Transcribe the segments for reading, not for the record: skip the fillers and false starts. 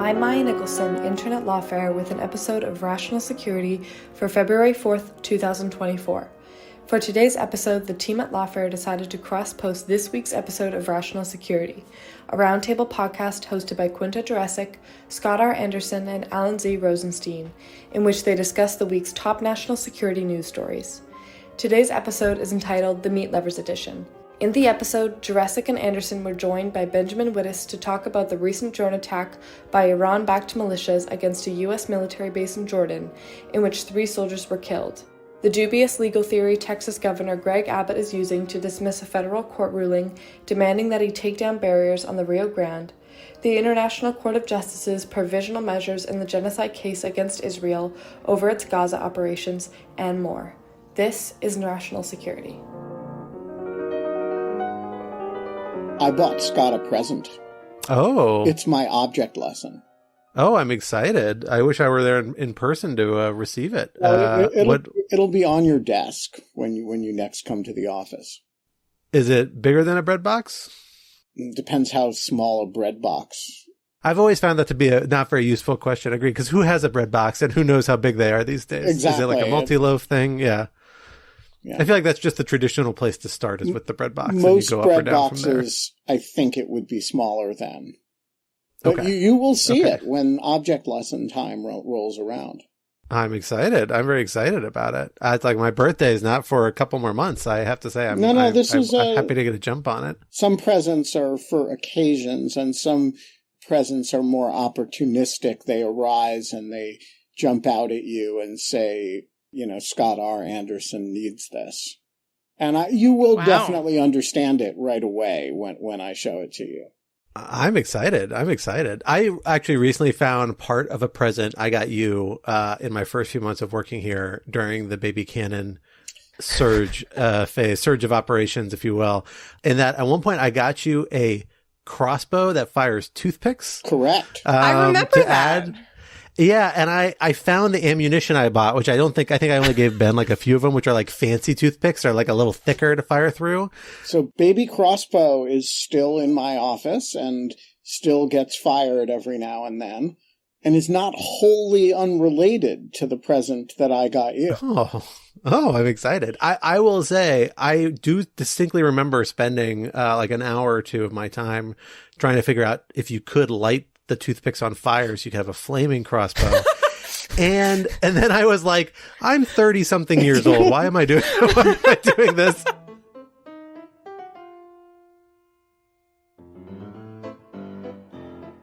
I'm Maya Nicholson, intern at Lawfare, with an episode of Rational Security for February 4th, 2024. For today's episode, the team at Lawfare decided to cross-post this week's episode of Rational Security, a roundtable podcast hosted by Quinta and Scott, Scott R. Anderson, and Alan Z. Rosenstein, in which they discuss the week's top national security news stories. Today's episode is entitled The Meatlovers Edition. In the episode, Jurassic and Anderson were joined by Benjamin Wittes to talk about the recent drone attack by Iran-backed militias against a U.S. military base in Jordan, in which 3 soldiers were killed. The dubious legal theory Texas Governor Greg Abbott is using to dismiss a federal court ruling demanding that he take down barriers on the Rio Grande, the International Court of Justice's provisional measures in the genocide case against Israel over its Gaza operations, and more. This is National Security. I bought Scott a present. Oh. It's my object lesson. Oh, I'm excited. I wish I were there in person to receive it. Well, it'll be on your desk when you next come to the office. Is it bigger than a bread box? Depends how small a bread box. I've always found that to be a not very useful question. I agree, because who has a bread box and who knows how big they are these days? Exactly. Is it like a multi-loaf thing? Yeah. I feel like that's just the traditional place to start is with the bread box. Most and you go bread up or down boxes, I think it would be smaller than. But okay. you will see it when object lesson time rolls around. I'm excited. I'm very excited about it. It's like my birthday is not for a couple more months. I have to say, I'm happy to get a jump on it. Some presents are for occasions, and some presents are more opportunistic. They arise and they jump out at you and say, Scott R. Anderson needs this. And you will definitely understand it right away when I show it to you. I'm excited. I actually recently found part of a present I got you in my first few months of working here during the baby cannon surge of operations, if you will. In that at one point I got you a crossbow that fires toothpicks. Correct. I remember that. Yeah, and I found the ammunition I bought, which I think I only gave Ben like a few of them, which are like fancy toothpicks, are like a little thicker to fire through. So baby crossbow is still in my office and still gets fired every now and then, and is not wholly unrelated to the present that I got you. Oh, I'm excited. I will say, I do distinctly remember spending like an hour or two of my time trying to figure out if you could light the toothpicks on fire so you could have a flaming crossbow. and then I was like, I'm 30 something years old. Why am I doing this?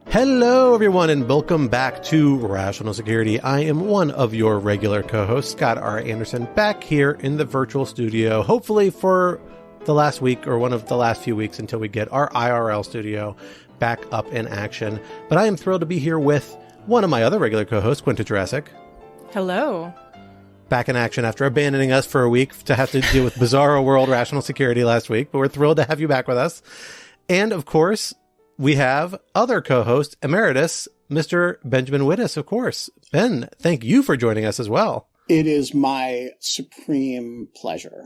Hello, everyone, and welcome back to Rational Security. I am one of your regular co-hosts, Scott R. Anderson, back here in the virtual studio, hopefully for the last week or one of the last few weeks until we get our IRL studio back up in action. But I am thrilled to be here with one of my other regular co-hosts, Quinta and Scott. Hello. Back in action after abandoning us for a week to have to deal with Bizarro World Rational Security last week. But we're thrilled to have you back with us. And of course, we have other co-host emeritus, Mr. Benjamin Wittes, of course. Ben, thank you for joining us as well. It is my supreme pleasure.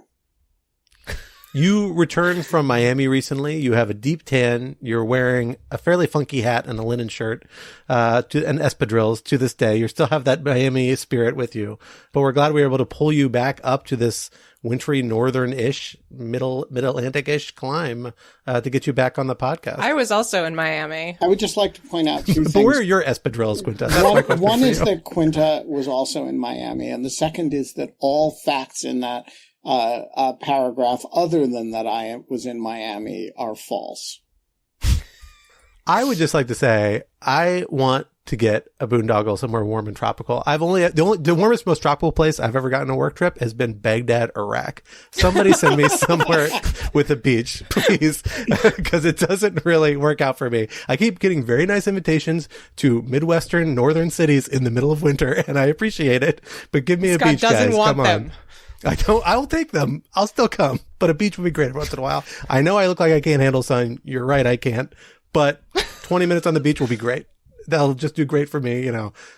You returned from Miami recently. You have a deep tan. You're wearing a fairly funky hat and a linen shirt, and espadrilles to this day. You still have that Miami spirit with you, but we're glad we were able to pull you back up to this wintry northern-ish, mid-Atlantic-ish climb to get you back on the podcast. I was also in Miami. I would just like to point out 2 things. But where are your espadrilles, Quinta? One is that Quinta was also in Miami, and the second is that all facts in that paragraph other than that I was in Miami are false. I would just like to say I want to get a boondoggle somewhere warm and tropical. The warmest, most tropical place I've ever gotten a work trip has been Baghdad, Iraq. Somebody send me somewhere with a beach, please, because it doesn't really work out for me. I keep getting very nice invitations to Midwestern, northern cities in the middle of winter, and I appreciate it. But give me a beach, guys. Come on. I'll take them. I'll still come, but a beach would be great once in a while. I know I look like I can't handle sun. You're right. I can't, but 20 minutes on the beach will be great. That'll just do great for me.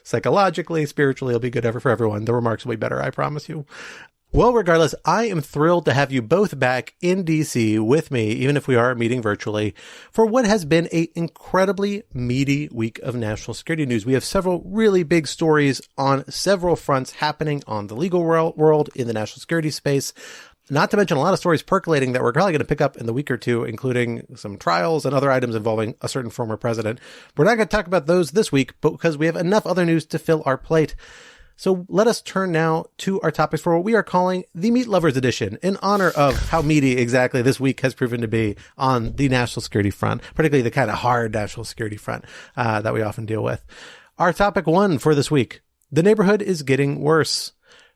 Psychologically, spiritually, it'll be good for everyone. The remarks will be better. I promise you. Well, regardless, I am thrilled to have you both back in DC with me, even if we are meeting virtually, for what has been an incredibly meaty week of national security news. We have several really big stories on several fronts happening on the legal world, in the national security space. Not to mention a lot of stories percolating that we're probably going to pick up in the week or two, including some trials and other items involving a certain former president. We're not going to talk about those this week, but because we have enough other news to fill our plate. So let us turn now to our topics for what we are calling the Meatlovers edition, in honor of how meaty exactly this week has proven to be on the national security front, particularly the kind of hard national security front that we often deal with. Our topic one for this week: the neighborhood is getting worse.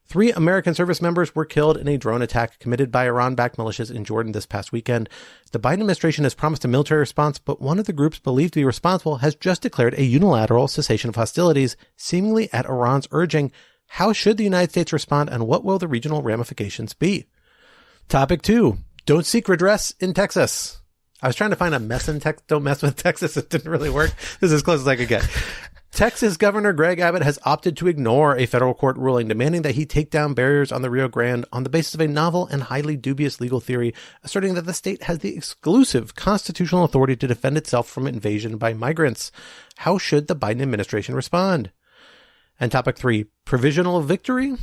3 American service members were killed in a drone attack committed by Iran-backed militias in Jordan this past weekend. The Biden administration has promised a military response, but one of the groups believed to be responsible has just declared a unilateral cessation of hostilities, seemingly at Iran's urging. How should the United States respond, and what will the regional ramifications be? Topic 2. Don't seek redress in Texas. I was trying to find a mess in Texas. Don't mess with Texas. It didn't really work. This is as close as I could get. Texas Governor Greg Abbott has opted to ignore a federal court ruling demanding that he take down barriers on the Rio Grande on the basis of a novel and highly dubious legal theory, asserting that the state has the exclusive constitutional authority to defend itself from invasion by migrants. How should the Biden administration respond? And topic 3, provisional victory?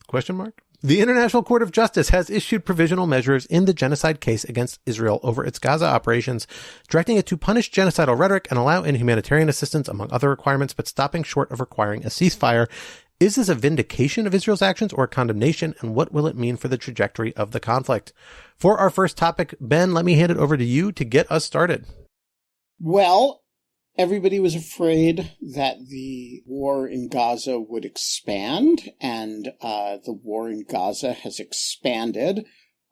Question mark. The International Court of Justice has issued provisional measures in the genocide case against Israel over its Gaza operations, directing it to punish genocidal rhetoric and allow in humanitarian assistance, among other requirements, but stopping short of requiring a ceasefire. Is this a vindication of Israel's actions or a condemnation, and what will it mean for the trajectory of the conflict? For our first topic, Ben, let me hand it over to you to get us started. Well, everybody was afraid that the war in Gaza would expand, and the war in Gaza has expanded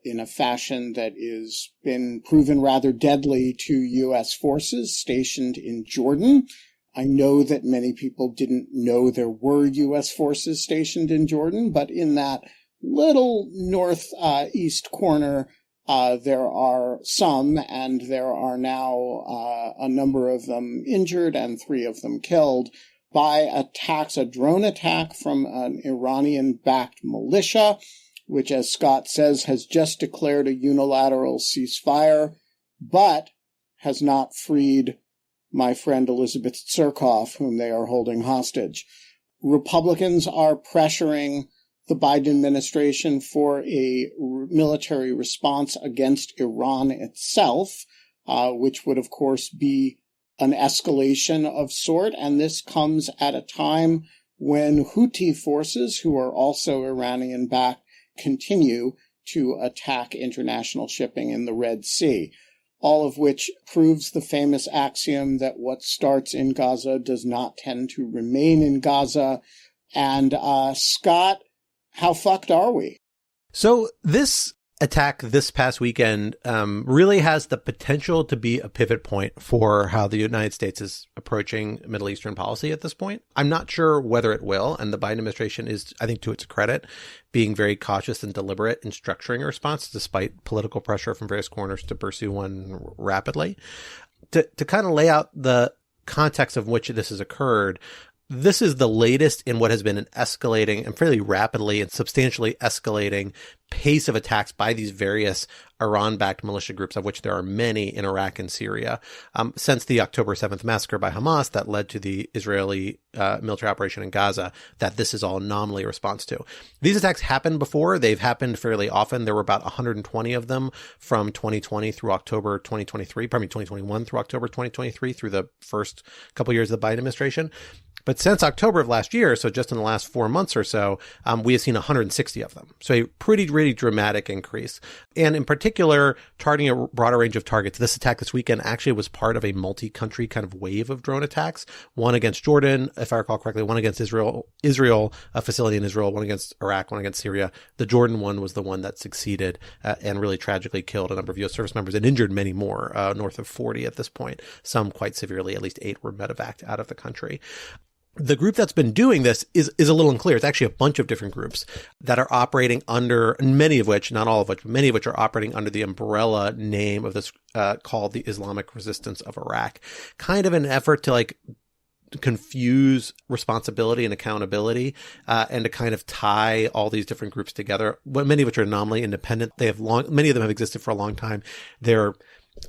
in a fashion that has been proven rather deadly to U.S. forces stationed in Jordan. I know that many people didn't know there were U.S. forces stationed in Jordan, but in that little northeast corner, there are some, and there are now a number of them injured and 3 of them killed by attacks, a drone attack from an Iranian-backed militia, which, as Scott says, has just declared a unilateral ceasefire, but has not freed my friend Elizabeth Tsurkov, whom they are holding hostage. Republicans are pressuring the Biden administration for a military response against Iran itself, which would, of course, be an escalation of sort. And this comes at a time when Houthi forces, who are also Iranian-backed, continue to attack international shipping in the Red Sea, all of which proves the famous axiom that what starts in Gaza does not tend to remain in Gaza. And Scott, how fucked are we? So this attack this past weekend really has the potential to be a pivot point for how the United States is approaching Middle Eastern policy at this point. I'm not sure whether it will, and the Biden administration is, I think, to its credit, being very cautious and deliberate in structuring a response, despite political pressure from various corners to pursue one rapidly. To kind of lay out the context of which this has occurred, this is the latest in what has been an escalating and fairly rapidly and substantially escalating pace of attacks by these various Iran-backed militia groups, of which there are many in Iraq and Syria, since the October 7th massacre by Hamas that led to the Israeli military operation in Gaza, that this is all nominally a response to. These attacks happened before. They've happened fairly often. There were about 120 of them from 2020 through October 2021 through October 2023, through the first couple years of the Biden administration. But since October of last year, so just in the last 4 months or so, we have seen 160 of them. So a pretty, really dramatic increase. And in particular, targeting a broader range of targets. This attack this weekend actually was part of a multi-country kind of wave of drone attacks. One against Jordan, if I recall correctly, one against Israel, a facility in Israel, one against Iraq, one against Syria. The Jordan one was the one that succeeded and really tragically killed a number of U.S. service members and injured many more, north of 40 at this point. Some quite severely. At least 8 were medevaced out of the country. The group that's been doing this is a little unclear. It's actually a bunch of different groups that are operating under, many of which, not all of which, but many of which are operating under the umbrella name of this called the Islamic Resistance of Iraq. Kind of an effort to confuse responsibility and accountability, and to kind of tie all these different groups together, many of which are nominally independent. Many of them have existed for a long time. They're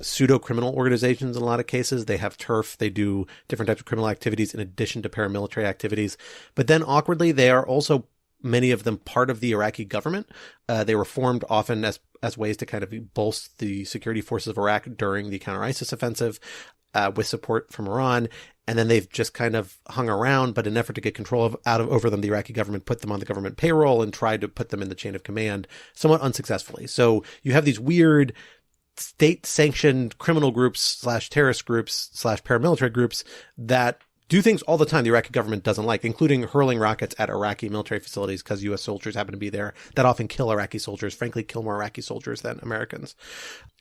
pseudo-criminal organizations in a lot of cases. They have turf. They do different types of criminal activities in addition to paramilitary activities. But then awkwardly, they are also, many of them, part of the Iraqi government. They were formed often as ways to kind of bolster the security forces of Iraq during the counter-ISIS offensive, with support from Iran. And then they've just kind of hung around, but in an effort to get control over them, the Iraqi government put them on the government payroll and tried to put them in the chain of command, somewhat unsuccessfully. So you have these weird state-sanctioned criminal groups / terrorist groups / paramilitary groups that do things all the time the Iraqi government doesn't like, including hurling rockets at Iraqi military facilities because U.S. soldiers happen to be there, that often kill Iraqi soldiers, frankly, kill more Iraqi soldiers than Americans.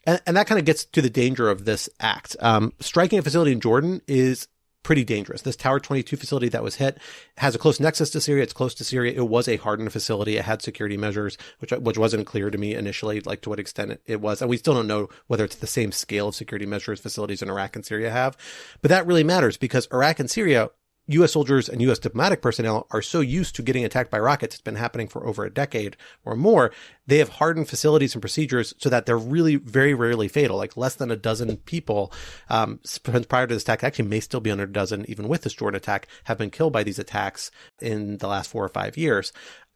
And that kind of gets to the danger of this act. Striking a facility in Jordan is pretty dangerous. This Tower 22 facility that was hit has a close nexus to Syria. It's close to Syria. It was a hardened facility. It had security measures, which wasn't clear to me initially, like to what extent it was. And we still don't know whether it's the same scale of security measures facilities in Iraq and Syria have. But that really matters because Iraq and Syria, U.S. soldiers and U.S. diplomatic personnel are so used to getting attacked by rockets. It's been happening for over a decade or more. They have hardened facilities and procedures so that they're really very rarely fatal. Like less than a dozen people, prior to this attack, actually may still be under a dozen, even with this Jordan attack, have been killed by these attacks in the last 4 or 5 years.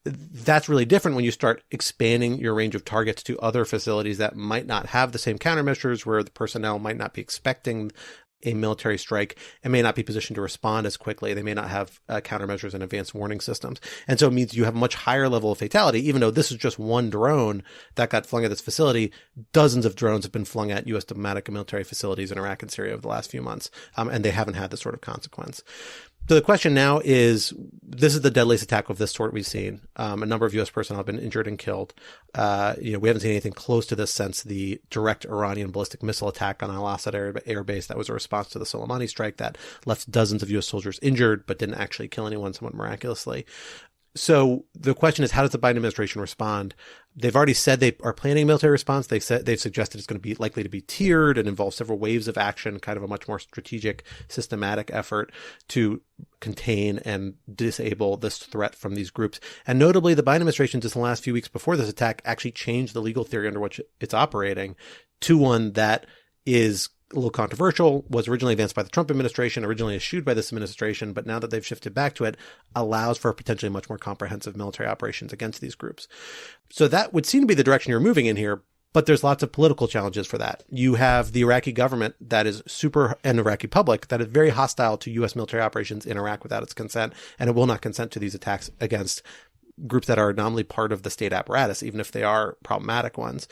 That's really different when you start expanding your range of targets to other facilities that might not have the same countermeasures, where the personnel might not be expecting a military strike and may not be positioned to respond as quickly. They may not have countermeasures and advanced warning systems. And so it means you have a much higher level of fatality. Even though this is just one drone that got flung at this facility, dozens of drones have been flung at U.S. diplomatic and military facilities in Iraq and Syria over the last few months. And they haven't had this sort of consequence. So the question now is, this is the deadliest attack of this sort we've seen. A number of U.S. personnel have been injured and killed. We haven't seen anything close to this since the direct Iranian ballistic missile attack on Al Asad Air Base. That was a response to the Soleimani strike that left dozens of U.S. soldiers injured, but didn't actually kill anyone, somewhat miraculously. So the question is, how does the Biden administration respond? They've already said they are planning a military response. They've suggested it's going to be likely to be tiered and involve several waves of action, kind of a much more strategic, systematic effort to contain and disable this threat from these groups. And notably, the Biden administration, just in the last few weeks before this attack, actually changed the legal theory under which it's operating to one that is a little controversial, was originally advanced by the Trump administration, originally eschewed by this administration, but now that they've shifted back to it, allows for potentially much more comprehensive military operations against these groups. So that would seem to be the direction you're moving in here, but there's lots of political challenges for that. You have the Iraqi government that is and Iraqi public that is very hostile to U.S. military operations in Iraq without its consent, and it will not consent to these attacks against groups that are nominally part of the state apparatus, even if they are problematic ones.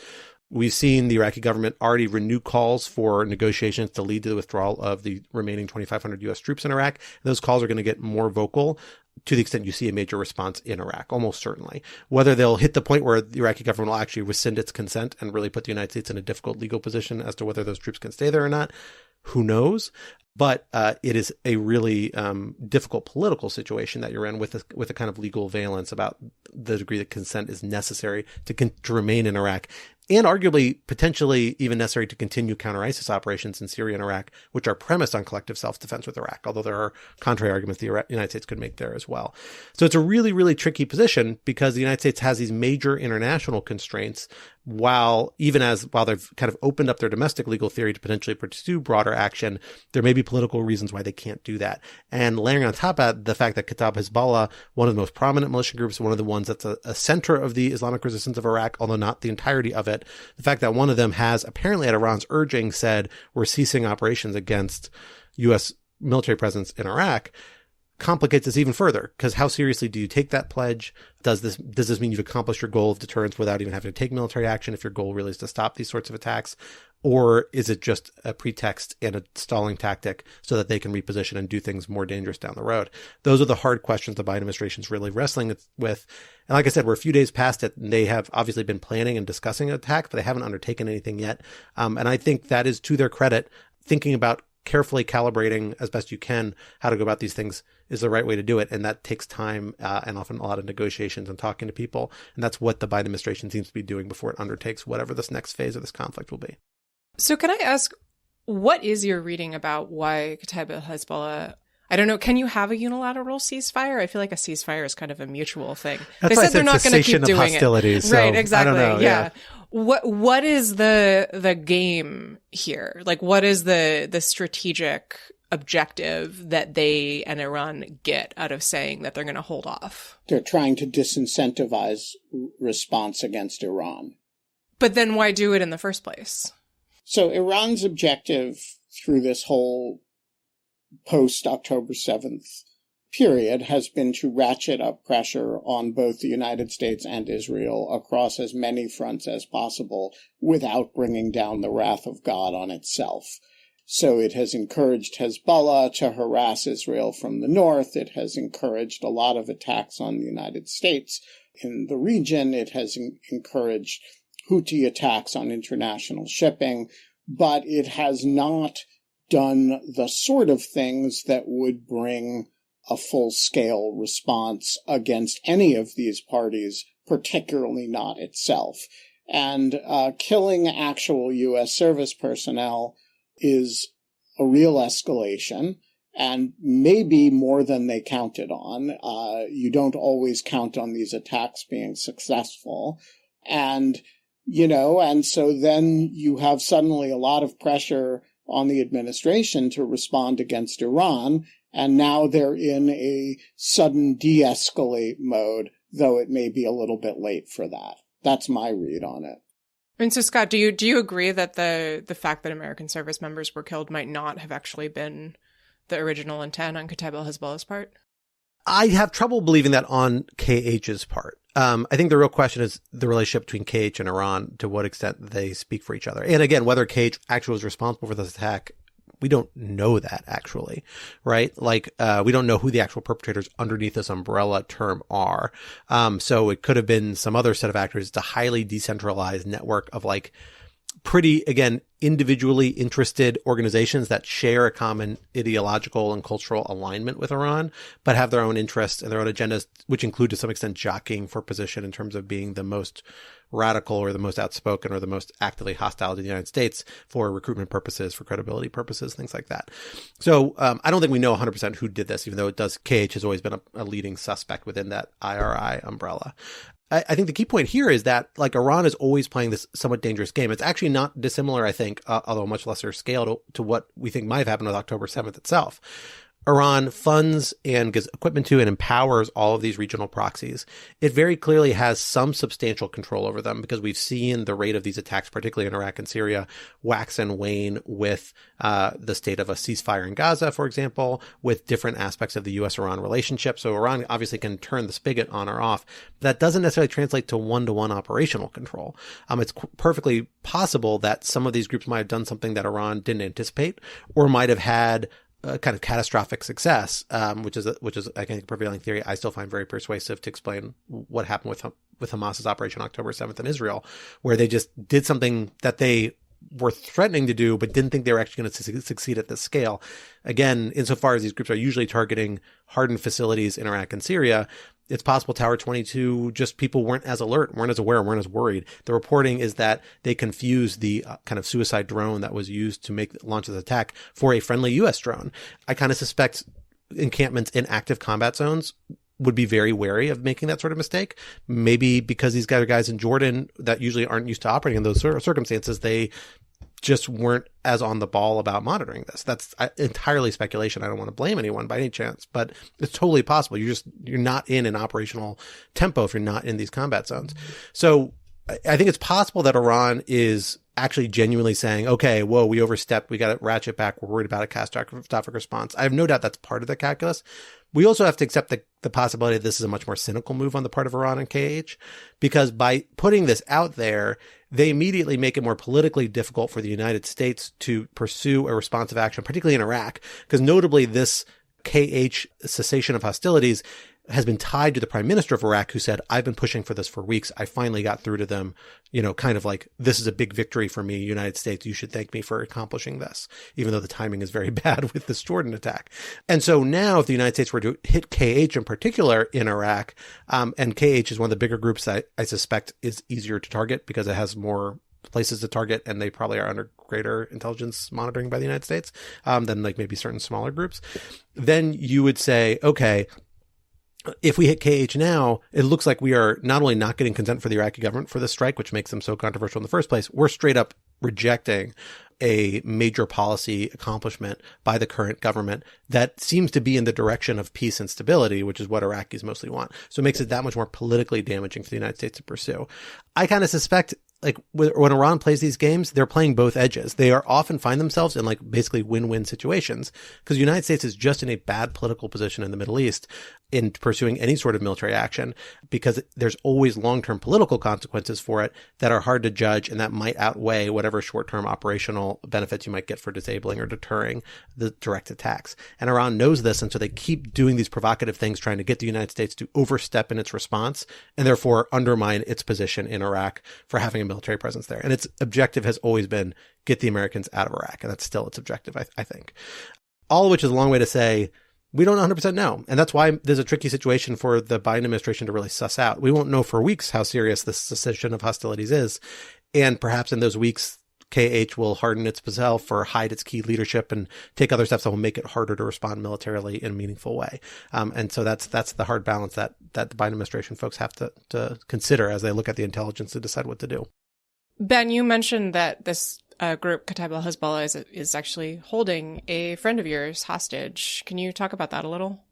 We've seen the Iraqi government already renew calls for negotiations to lead to the withdrawal of the remaining 2,500 U.S. troops in Iraq. Those calls are going to get more vocal to the extent you see a major response in Iraq, almost certainly. Whether they'll hit the point where the Iraqi government will actually rescind its consent and really put the United States in a difficult legal position as to whether those troops can stay there or not, who knows? But it is a really difficult political situation that you're in with a kind of legal valence about the degree that consent is necessary to remain in Iraq, and arguably potentially even necessary to continue counter-ISIS operations in Syria and Iraq, which are premised on collective self-defense with Iraq, although there are contrary arguments the United States could make there as well. So it's a really, really tricky position because the United States has these major international constraints while they've kind of opened up their domestic legal theory to potentially pursue broader action. There may be political reasons why they can't do that. And layering on top of that, the fact that Kataib Hezbollah, one of the most prominent militia groups, one of the ones that's a center of the Islamic resistance of Iraq, although not the entirety of it, the fact that one of them has apparently at Iran's urging said, we're ceasing operations against U.S. military presence in Iraq, complicates this even further, because how seriously do you take that pledge? Does this mean you've accomplished your goal of deterrence without even having to take military action if your goal really is to stop these sorts of attacks? Or is it just a pretext and a stalling tactic so that they can reposition and do things more dangerous down the road? Those are the hard questions the Biden administration is really wrestling with. And like I said, we're a few days past it, and they have obviously been planning and discussing an attack, but they haven't undertaken anything yet. And I think that is to their credit. Thinking about carefully calibrating as best you can how to go about these things is the right way to do it. And that takes time and often a lot of negotiations and talking to people. And that's what the Biden administration seems to be doing before it undertakes whatever this next phase of this conflict will be. So can I ask, what is your reading about why Kataib al-Hezbollah I don't know. Can you have a unilateral ceasefire? I feel like a ceasefire is kind of a mutual thing. That's they why said they're not going to keep doing hostilities, it. so Right, exactly. I don't know, yeah. What is the game here? Like, what is the strategic objective that they and Iran get out of saying that they're going to hold off? They're trying to disincentivize response against Iran. But then why do it in the first place? So Iran's objective through this whole post-October 7th period has been to ratchet up pressure on both the United States and Israel across as many fronts as possible without bringing down the wrath of God on itself. So it has encouraged Hezbollah to harass Israel from the north. It has encouraged a lot of attacks on the United States in the region. It has encouraged Houthi attacks on international shipping, but it has not done the sort of things that would bring a full-scale response against any of these parties, particularly not itself. And killing actual U.S. service personnel is a real escalation, and maybe more than they counted on. You don't always count on these attacks being successful. And so then you have suddenly a lot of pressure on the administration to respond against Iran, and now they're in a sudden de-escalate mode, though it may be a little bit late for that. That's my read on it. And so, Scott, do you agree that the fact that American service members were killed might not have actually been the original intent on Kataib al-Hezbollah's part? I have trouble believing that on KH's part. I think the real question is the relationship between KH and Iran, to what extent they speak for each other. And again, whether KH actually was responsible for this attack, we don't know that actually, right? Like, we don't know who the actual perpetrators underneath this umbrella term are. So it could have been some other set of actors. It's a highly decentralized network of like pretty, again, individually interested organizations that share a common ideological and cultural alignment with Iran, but have their own interests and their own agendas, which include to some extent jockeying for position in terms of being the most radical or the most outspoken or the most actively hostile to the United States for recruitment purposes, for credibility purposes, things like that. So I don't think we know 100% who did this, even though KH has always been a leading suspect within that IRI umbrella. I think the key point here is that, like, Iran is always playing this somewhat dangerous game. It's actually not dissimilar, I think, although much lesser scale to what we think might have happened with October 7th itself. Iran funds and gives equipment to and empowers all of these regional proxies. It very clearly has some substantial control over them because we've seen the rate of these attacks, particularly in Iraq and Syria, wax and wane with the state of a ceasefire in Gaza, for example, with different aspects of the U.S.-Iran relationship. So Iran obviously can turn the spigot on or off. That doesn't necessarily translate to one-to-one operational control. It's perfectly possible that some of these groups might have done something that Iran didn't anticipate or might have had a kind of catastrophic success, which is I think a prevailing theory I still find very persuasive to explain what happened with Hamas's Operation October 7th in Israel, where they just did something that they were threatening to do, but didn't think they were actually going to succeed at this scale. Again, insofar as these groups are usually targeting hardened facilities in Iraq and Syria, it's possible Tower 22, just people weren't as alert, weren't as aware, weren't as worried. The reporting is that they confused the kind of suicide drone that was used to launch this attack for a friendly U.S. drone. I kind of suspect encampments in active combat zones would be very wary of making that sort of mistake. Maybe because these guys in Jordan that usually aren't used to operating in those circumstances, they just weren't as on the ball about monitoring this. That's entirely speculation. I don't want to blame anyone by any chance, but it's totally possible. You're not in an operational tempo if you're not in these combat zones. So I think it's possible that Iran is actually genuinely saying, okay, whoa, we overstepped. We got to ratchet back. We're worried about a catastrophic response. I have no doubt that's part of the calculus. We also have to accept the possibility that this is a much more cynical move on the part of Iran and KH, because by putting this out there, they immediately make it more politically difficult for the United States to pursue a responsive action, particularly in Iraq, because notably this KH cessation of hostilities has been tied to the prime minister of Iraq, who said, I've been pushing for this for weeks. I finally got through to them, kind of like, this is a big victory for me, United States. You should thank me for accomplishing this, even though the timing is very bad with this Jordan attack. And so now if the United States were to hit KH in particular in Iraq, and KH is one of the bigger groups that I suspect is easier to target because it has more places to target, and they probably are under greater intelligence monitoring by the United States than like maybe certain smaller groups, then you would say, okay, if we hit KH now, it looks like we are not only not getting consent for the Iraqi government for the strike, which makes them so controversial in the first place, we're straight up rejecting a major policy accomplishment by the current government that seems to be in the direction of peace and stability, which is what Iraqis mostly want. So it makes it that much more politically damaging for the United States to pursue. I kind of suspect, like, when Iran plays these games, they're playing both edges. They are often find themselves in like basically win-win situations because the United States is just in a bad political position in the Middle East in pursuing any sort of military action because there's always long-term political consequences for it that are hard to judge and that might outweigh whatever short-term operational benefits you might get for disabling or deterring the direct attacks. And Iran knows this, and so they keep doing these provocative things trying to get the United States to overstep in its response and therefore undermine its position in Iraq for having a military presence there. And its objective has always been get the Americans out of Iraq, and that's still its objective, I think. All of which is a long way to say we don't 100% know. And that's why there's a tricky situation for the Biden administration to really suss out. We won't know for weeks how serious this cessation of hostilities is. And perhaps in those weeks, KH will harden itself or hide its key leadership and take other steps that will make it harder to respond militarily in a meaningful way. And so that's the hard balance that the Biden administration folks have to consider as they look at the intelligence to decide what to do. Ben, you mentioned that this group, Kataib al-Hezbollah, is actually holding a friend of yours hostage. Can you talk about that a little?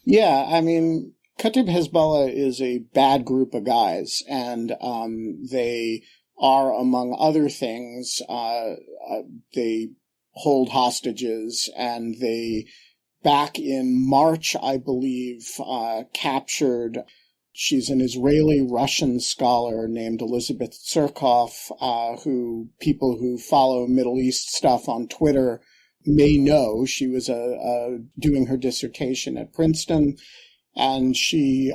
Yeah, I mean, Kataib Hezbollah is a bad group of guys, and they are, among other things, they hold hostages, and they, back in March, I believe, captured... She's an Israeli-Russian scholar named Elizabeth Surkoff, who people who follow Middle East stuff on Twitter may know. She was doing her dissertation at Princeton, and she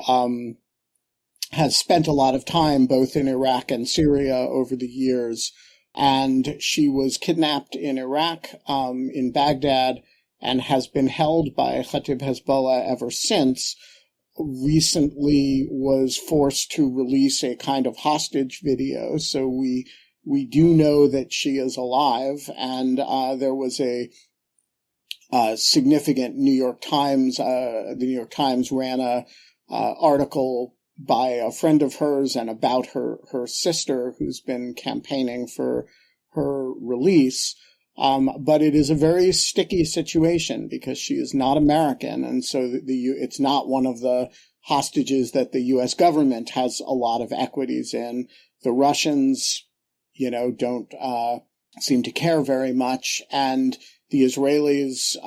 has spent a lot of time both in Iraq and Syria over the years. And she was kidnapped in Iraq, in Baghdad, and has been held by Kataib Hezbollah ever since. Recently was forced to release a kind of hostage video. So we do know that she is alive. And there was a significant New York Times, the New York Times ran a article by a friend of hers and about her sister who's been campaigning for her release. But it is a very sticky situation because she is not American. And so it's not one of the hostages that the U.S. government has a lot of equities in. The Russians, don't seem to care very much. And the Israelis,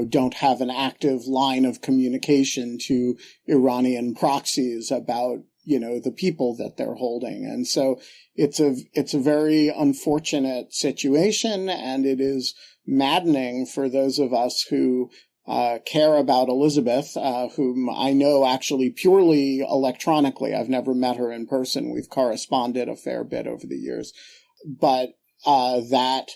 don't have an active line of communication to Iranian proxies about, the people that they're holding. And so it's a very unfortunate situation, and it is maddening for those of us who care about Elizabeth, whom I know actually purely electronically. I've never met her in person. We've corresponded a fair bit over the years. But that,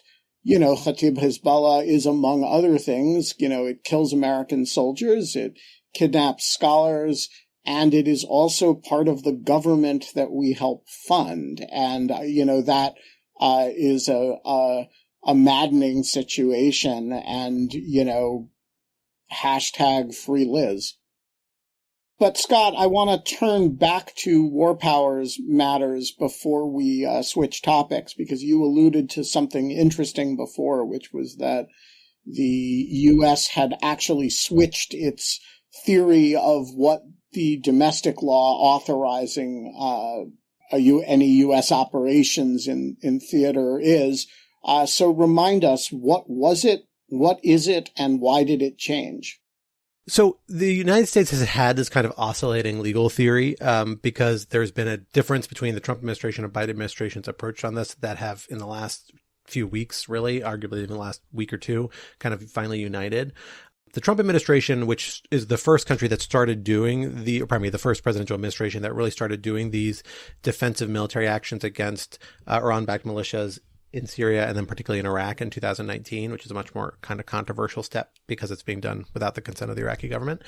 Kataib Hezbollah is, among other things, it kills American soldiers, it kidnaps scholars, and it is also part of the government that we help fund. And, that is a maddening situation. And, hashtag free Liz. But Scott, I want to turn back to War Powers matters before we switch topics, because you alluded to something interesting before, which was that the U.S. had actually switched its theory of what the domestic law authorizing any U.S. operations in theater is. So remind us, what was it, what is it, and why did it change? So the United States has had this kind of oscillating legal theory because there's been a difference between the Trump administration and Biden administration's approach on this that have, in the last few weeks, really, arguably in the last week or two, kind of finally united. The Trump administration, which is the first country that started doing the first presidential administration that really started doing these defensive military actions against Iran-backed militias in Syria and then particularly in Iraq in 2019, which is a much more kind of controversial step because it's being done without the consent of the Iraqi government.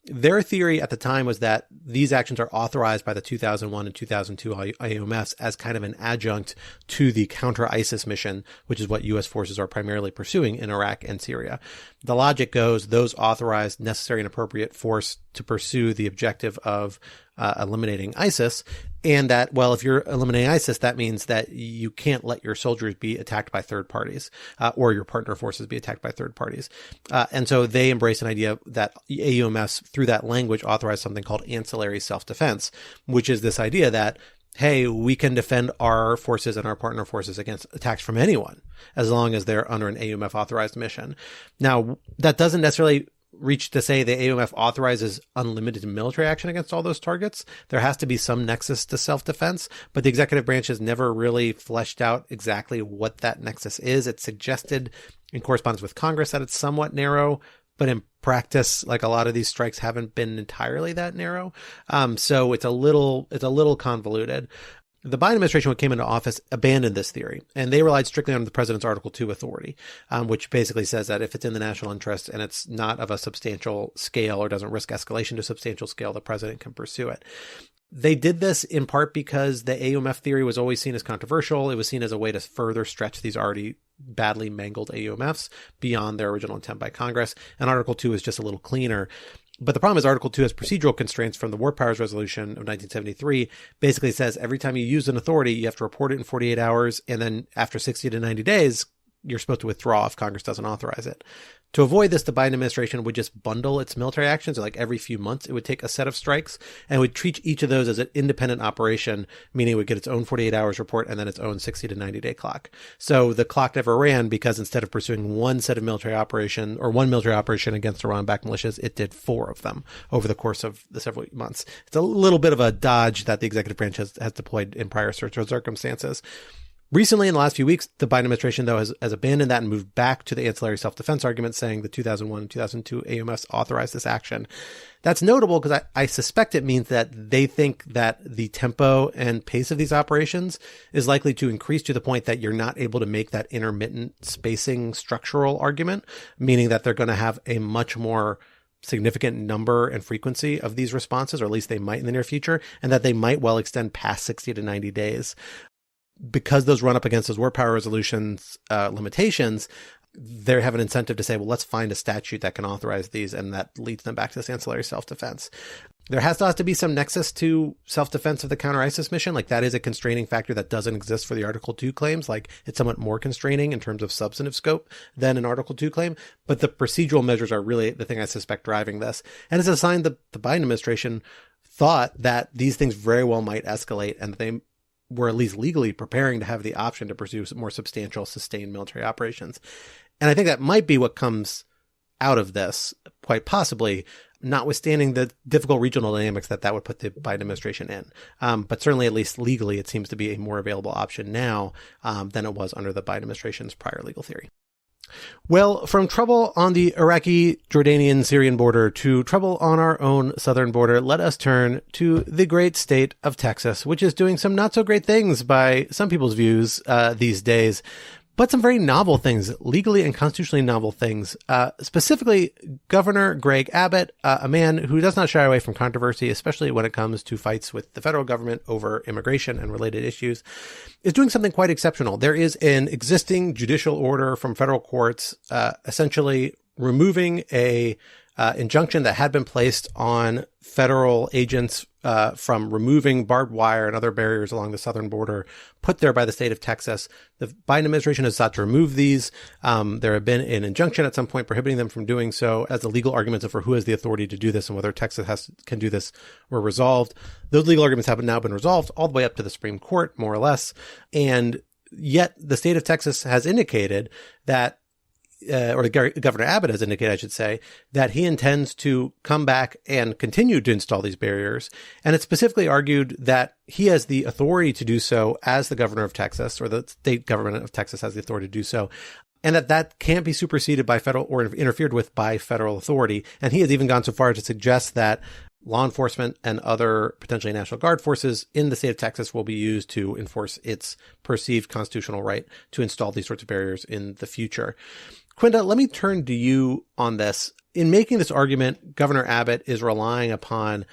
Their theory at the time was that these actions are authorized by the 2001 and 2002 IUMFs as kind of an adjunct to the counter-ISIS mission, which is what U.S. forces are primarily pursuing in Iraq and Syria. The logic goes, those authorized necessary and appropriate force to pursue the objective of eliminating ISIS, and that, well, if you're eliminating ISIS, that means that you can't let your soldiers be attacked by third parties, or your partner forces be attacked by third parties. And so they embrace an idea that AUMFs, through that language, authorize something called ancillary self-defense, which is this idea that, hey, we can defend our forces and our partner forces against attacks from anyone, as long as they're under an AUMF authorized mission. Now, that doesn't necessarily reach to say the AUMF authorizes unlimited military action against all those targets. There has to be some nexus to self-defense, but the executive branch has never really fleshed out exactly what that nexus is. It's suggested in correspondence with Congress that it's somewhat narrow, but in practice, like a lot of these strikes haven't been entirely that narrow. So it's a little convoluted. The Biden administration, when it came into office, abandoned this theory, and they relied strictly on the president's Article 2 authority, which basically says that if it's in the national interest and it's not of a substantial scale or doesn't risk escalation to a substantial scale, the president can pursue it. They did this in part because the AUMF theory was always seen as controversial. It was seen as a way to further stretch these already badly mangled AUMFs beyond their original intent by Congress, and Article 2 is just a little cleaner. But the problem is Article 2 has procedural constraints from the War Powers Resolution of 1973. Basically says every time you use an authority, you have to report it in 48 hours. And then after 60 to 90 days, you're supposed to withdraw if Congress doesn't authorize it. To avoid this, the Biden administration would just bundle its military actions. Like every few months, it would take a set of strikes and would treat each of those as an independent operation, meaning it would get its own 48 hours report and then its own 60 to 90 day clock. So the clock never ran because instead of pursuing one set of military operation or one military operation against Iran-backed militias, it did 4 of them over the course of the several months. It's a little bit of a dodge that the executive branch has deployed in prior circumstances. Recently, in the last few weeks, the Biden administration, though, has abandoned that and moved back to the ancillary self-defense argument, saying the 2001 and 2002 AUMFs authorized this action. That's notable because I suspect it means that they think that the tempo and pace of these operations is likely to increase to the point that you're not able to make that intermittent spacing structural argument, meaning that they're going to have a much more significant number and frequency of these responses, or at least they might in the near future, and that they might well extend past 60 to 90 days. Because those run up against those war power resolutions limitations, they have an incentive to say, well, let's find a statute that can authorize these, and that leads them back to this ancillary self-defense. There has to be some nexus to self-defense of the counter-ISIS mission. Like that is a constraining factor that doesn't exist for the Article 2 claims. Like it's somewhat more constraining in terms of substantive scope than an Article 2 claim. But the procedural measures are really the thing I suspect driving this. And it's a sign that the Biden administration thought that these things very well might escalate and that they were at least legally preparing to have the option to pursue more substantial, sustained military operations. And I think that might be what comes out of this, quite possibly, notwithstanding the difficult regional dynamics that would put the Biden administration in. But certainly, at least legally, it seems to be a more available option now than it was under the Biden administration's prior legal theory. Well, from trouble on the Iraqi, Jordanian, Syrian border to trouble on our own southern border, let us turn to the great state of Texas, which is doing some not so great things by some people's views these days, but some very novel things, legally and constitutionally novel things. Specifically, Governor Greg Abbott, a man who does not shy away from controversy, especially when it comes to fights with the federal government over immigration and related issues, is doing something quite exceptional. There is an existing judicial order from federal courts, essentially removing a injunction that had been placed on federal agents from removing barbed wire and other barriers along the southern border put there by the state of Texas. The Biden administration has sought to remove these. There have been an injunction at some point prohibiting them from doing so, as the legal arguments for who has the authority to do this and whether Texas can do this were resolved. Those legal arguments have now been resolved all the way up to the Supreme Court, more or less. And yet the state of Texas has indicated that or Governor Abbott has indicated, I should say, that he intends to come back and continue to install these barriers. And it specifically argued that he has the authority to do so as the governor of Texas, or the state government of Texas has the authority to do so, and that can't be superseded by federal or interfered with by federal authority. And he has even gone so far as to suggest that law enforcement and other potentially National Guard forces in the state of Texas will be used to enforce its perceived constitutional right to install these sorts of barriers in the future. Quinta, let me turn to you on this. In making this argument, Governor Abbott is relying upon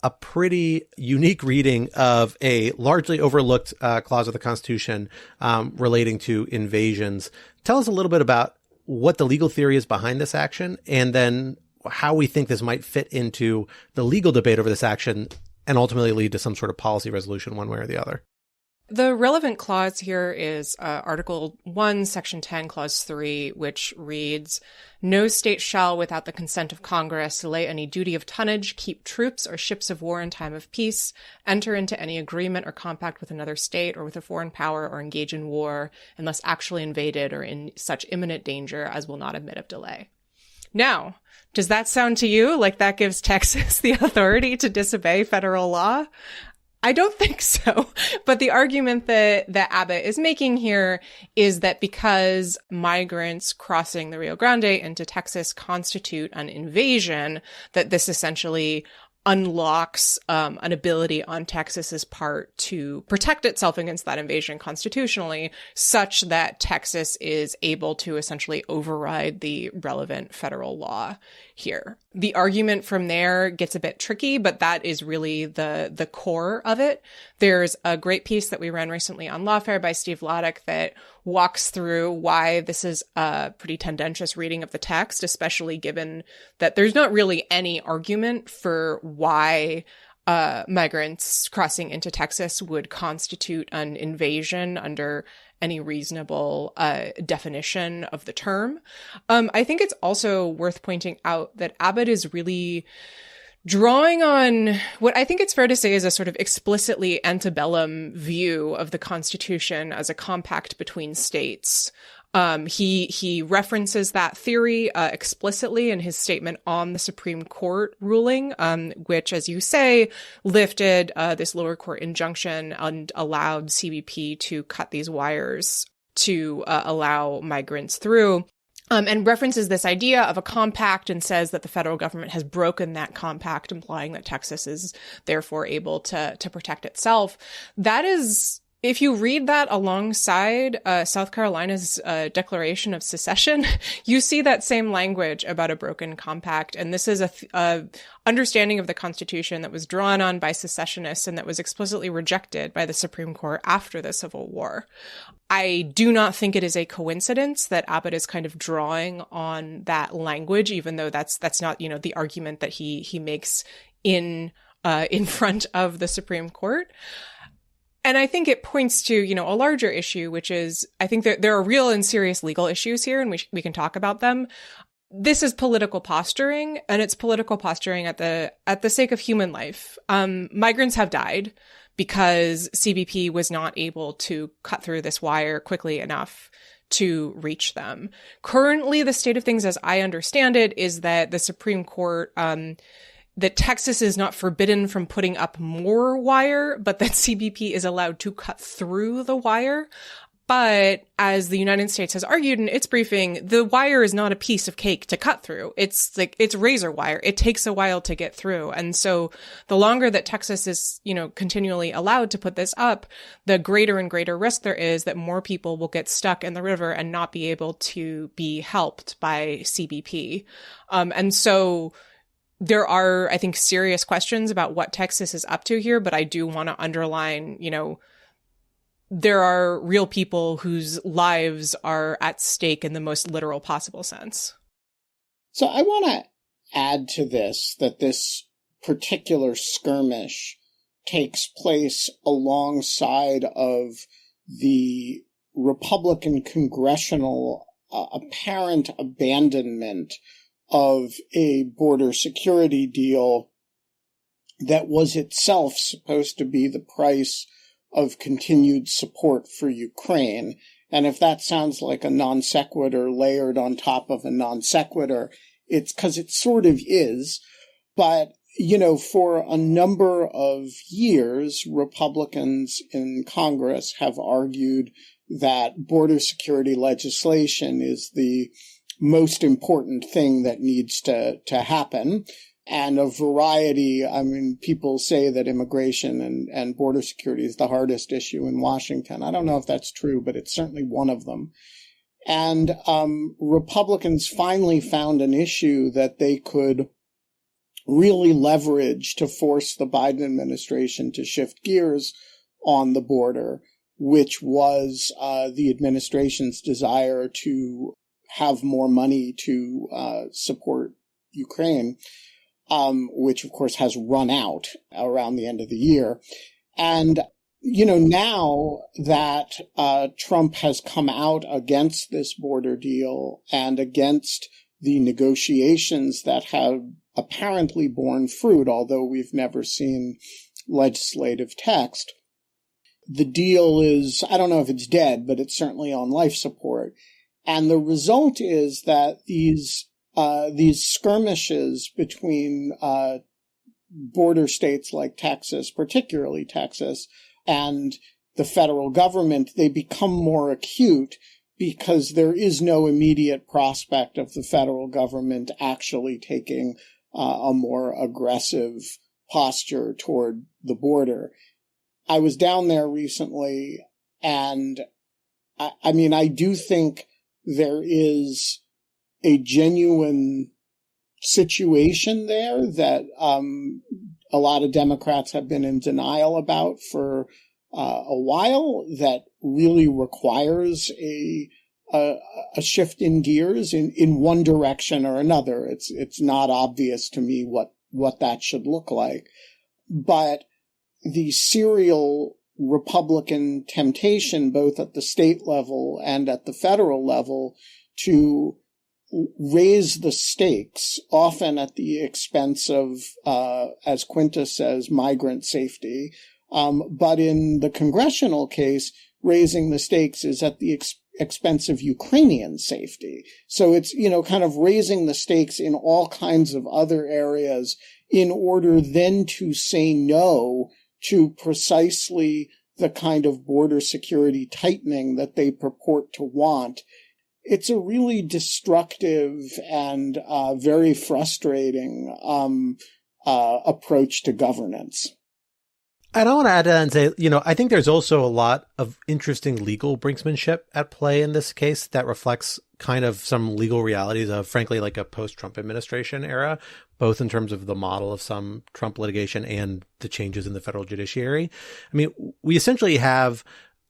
a pretty unique reading of a largely overlooked clause of the Constitution relating to invasions. Tell us a little bit about what the legal theory is behind this action, and then how we think this might fit into the legal debate over this action and ultimately lead to some sort of policy resolution one way or the other. The relevant clause here is Article 1, Section 10, Clause 3, which reads, "No state shall, without the consent of Congress, lay any duty of tonnage, keep troops or ships of war in time of peace, enter into any agreement or compact with another state or with a foreign power, or engage in war, unless actually invaded or in such imminent danger as will not admit of delay." Now, does that sound to you like that gives Texas the authority to disobey federal law? I don't think so. But the argument that Abbott is making here is that because migrants crossing the Rio Grande into Texas constitute an invasion, that this essentially unlocks an ability on Texas's part to protect itself against that invasion constitutionally, such that Texas is able to essentially override the relevant federal law here. The argument from there gets a bit tricky, but that is really the core of it. There's a great piece that we ran recently on Lawfare by Steve Laddick that walks through why this is a pretty tendentious reading of the text, especially given that there's not really any argument for why migrants crossing into Texas would constitute an invasion under any reasonable definition of the term. I think it's also worth pointing out that Abbott is really drawing on what I think it's fair to say is a sort of explicitly antebellum view of the Constitution as a compact between states. He references that theory explicitly in his statement on the Supreme Court ruling, which, as you say, lifted this lower court injunction and allowed CBP to cut these wires to allow migrants through. And references this idea of a compact and says that the federal government has broken that compact, implying that Texas is therefore able to protect itself. That is, if you read that alongside South Carolina's Declaration of Secession, you see that same language about a broken compact. And this is a understanding of the Constitution that was drawn on by secessionists and that was explicitly rejected by the Supreme Court after the Civil War. I do not think it is a coincidence that Abbott is kind of drawing on that language, even though that's not, the argument that he makes in front of the Supreme Court. And I think it points to, a larger issue, which is, I think that there are real and serious legal issues here, and we can talk about them. This is political posturing, and it's political posturing at the sake of human life. Migrants have died because CBP was not able to cut through this wire quickly enough to reach them. Currently, the state of things, as I understand it, is that the Supreme Court, that Texas is not forbidden from putting up more wire, but that CBP is allowed to cut through the wire. But as the United States has argued in its briefing, the wire is not a piece of cake to cut through. It's razor wire. It takes a while to get through. And so the longer that Texas is, continually allowed to put this up, the greater and greater risk there is that more people will get stuck in the river and not be able to be helped by CBP. And so there are, I think, serious questions about what Texas is up to here, but I do want to underline, there are real people whose lives are at stake in the most literal possible sense. So I want to add to this that this particular skirmish takes place alongside of the Republican congressional apparent abandonment of a border security deal that was itself supposed to be the price of continued support for Ukraine. And if that sounds like a non sequitur layered on top of a non sequitur, it's because it sort of is. But, for a number of years, Republicans in Congress have argued that border security legislation is the most important thing that needs to happen. and a variety. I mean, people say that immigration and border security is the hardest issue in Washington. I don't know if that's true, but it's certainly one of them. And Republicans finally found an issue that they could really leverage to force the Biden administration to shift gears on the border, which was the administration's desire to have more money to support Ukraine, which of course has run out around the end of the year. And, you know, now that Trump has come out against this border deal and against the negotiations that have apparently borne fruit, although we've never seen legislative text, the deal is, I don't know if it's dead, but it's certainly on life support. And the result is that these skirmishes between border states like Texas, particularly Texas, and the federal government, they become more acute because there is no immediate prospect of the federal government actually taking a more aggressive posture toward the border. I was down there recently, and I mean, I do think there is a genuine situation there that a lot of Democrats have been in denial about for a while, that really requires a shift in gears in one direction or another. It's not obvious to me what that should look like. But the serial Republican temptation, both at the state level and at the federal level, to raise the stakes, often at the expense of, as Quinta says, migrant safety. But in the congressional case, raising the stakes is at the expense of Ukrainian safety. So it's, you know, kind of raising the stakes in all kinds of other areas in order then to say no to precisely the kind of border security tightening that they purport to want. It's a really destructive and very frustrating approach to governance. And I want to add to that and say, you know, I think there's also a lot of interesting legal brinksmanship at play in this case that reflects kind of some legal realities of, frankly, like a post-Trump administration era, both in terms of the model of some Trump litigation and the changes in the federal judiciary. I mean, we essentially have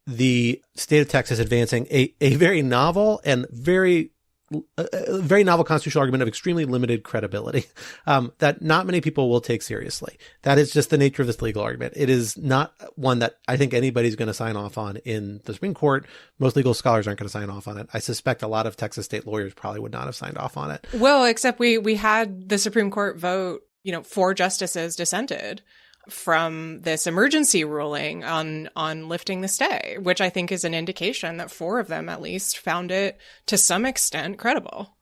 the state of Texas advancing a very novel and very novel constitutional argument of extremely limited credibility, that not many people will take seriously. That is just the nature of this legal argument. It is not one that I think anybody's going to sign off on in the Supreme Court. Most legal scholars aren't going to sign off on it. I suspect a lot of Texas state lawyers probably would not have signed off on it. Well, except we had the Supreme Court vote, 4 justices dissented from this emergency ruling on lifting the stay, which I think is an indication that 4 of them at least found it to some extent credible.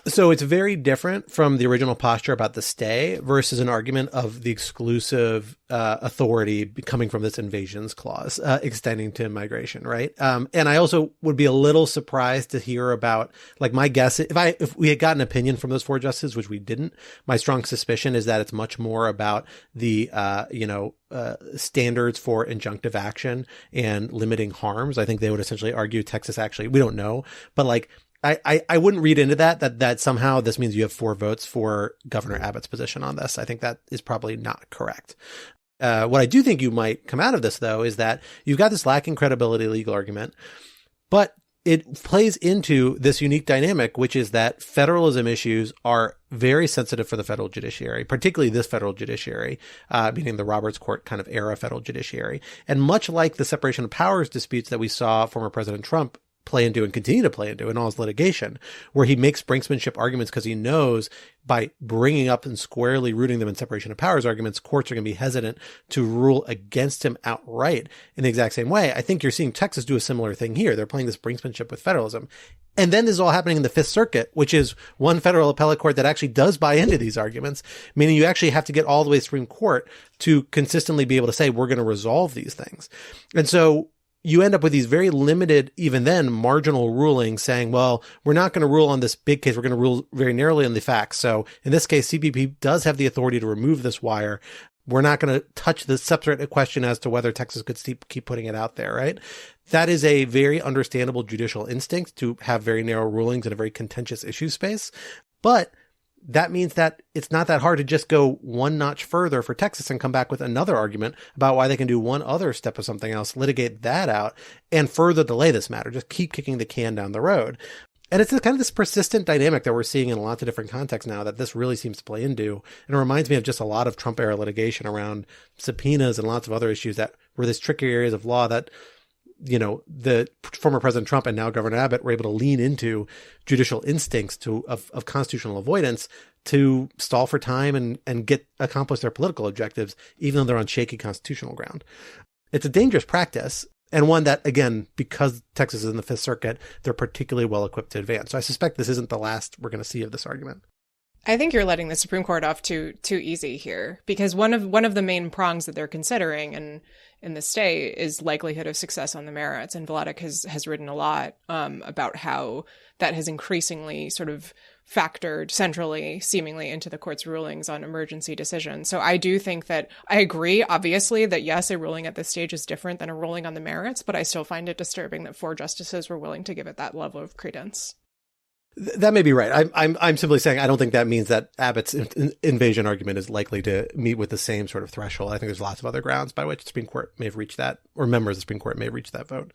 So it's very different from the original posture about the stay versus an argument of the exclusive authority coming from this invasions clause extending to migration, right? And I also would be a little surprised to hear about, like, my guess, if we had gotten an opinion from those 4 justices, which we didn't, my strong suspicion is that it's much more about the standards for injunctive action and limiting harms. I think they would essentially argue Texas actually, we don't know, but like, I wouldn't read into that somehow this means you have 4 votes for Governor Abbott's position on this. I think that is probably not correct. What I do think you might come out of this, though, is that you've got this lacking credibility legal argument, but it plays into this unique dynamic, which is that federalism issues are very sensitive for the federal judiciary, particularly this federal judiciary, meaning the Roberts Court kind of era federal judiciary. And much like the separation of powers disputes that we saw former President Trump play into and continue to play into in all his litigation, where he makes brinksmanship arguments because he knows by bringing up and squarely rooting them in separation of powers arguments, courts are going to be hesitant to rule against him outright in the exact same way. I think you're seeing Texas do a similar thing here. They're playing this brinksmanship with federalism. And then this is all happening in the Fifth Circuit, which is one federal appellate court that actually does buy into these arguments, meaning you actually have to get all the way to Supreme Court to consistently be able to say, we're going to resolve these things. And so you end up with these very limited, even then, marginal rulings saying, well, we're not going to rule on this big case. We're going to rule very narrowly on the facts. So in this case, CBP does have the authority to remove this wire. We're not going to touch the separate question as to whether Texas could keep putting it out there, right? That is a very understandable judicial instinct to have very narrow rulings in a very contentious issue space. But that means that it's not that hard to just go one notch further for Texas and come back with another argument about why they can do one other step of something else, litigate that out, and further delay this matter. Just keep kicking the can down the road. And it's kind of this persistent dynamic that we're seeing in lots of different contexts now that this really seems to play into. And it reminds me of just a lot of Trump-era litigation around subpoenas and lots of other issues that were this tricky areas of law that, you know, the former President Trump and now Governor Abbott were able to lean into judicial instincts of constitutional avoidance to stall for time and accomplish their political objectives, even though they're on shaky constitutional ground. It's a dangerous practice, and one that, again, because Texas is in the Fifth Circuit, they're particularly well equipped to advance. So I suspect this isn't the last we're going to see of this argument. I think you're letting the Supreme Court off too easy here, because one of the main prongs that they're considering in the state is likelihood of success on the merits. And Vladeck has written a lot about how that has increasingly sort of factored centrally, seemingly, into the court's rulings on emergency decisions. So I do think that I agree, obviously, that yes, a ruling at this stage is different than a ruling on the merits, but I still find it disturbing that 4 justices were willing to give it that level of credence. That may be right. I'm simply saying I don't think that means that Abbott's invasion argument is likely to meet with the same sort of threshold. I think there's lots of other grounds by which the Supreme Court may have reached that, or members of the Supreme Court may have reached that vote.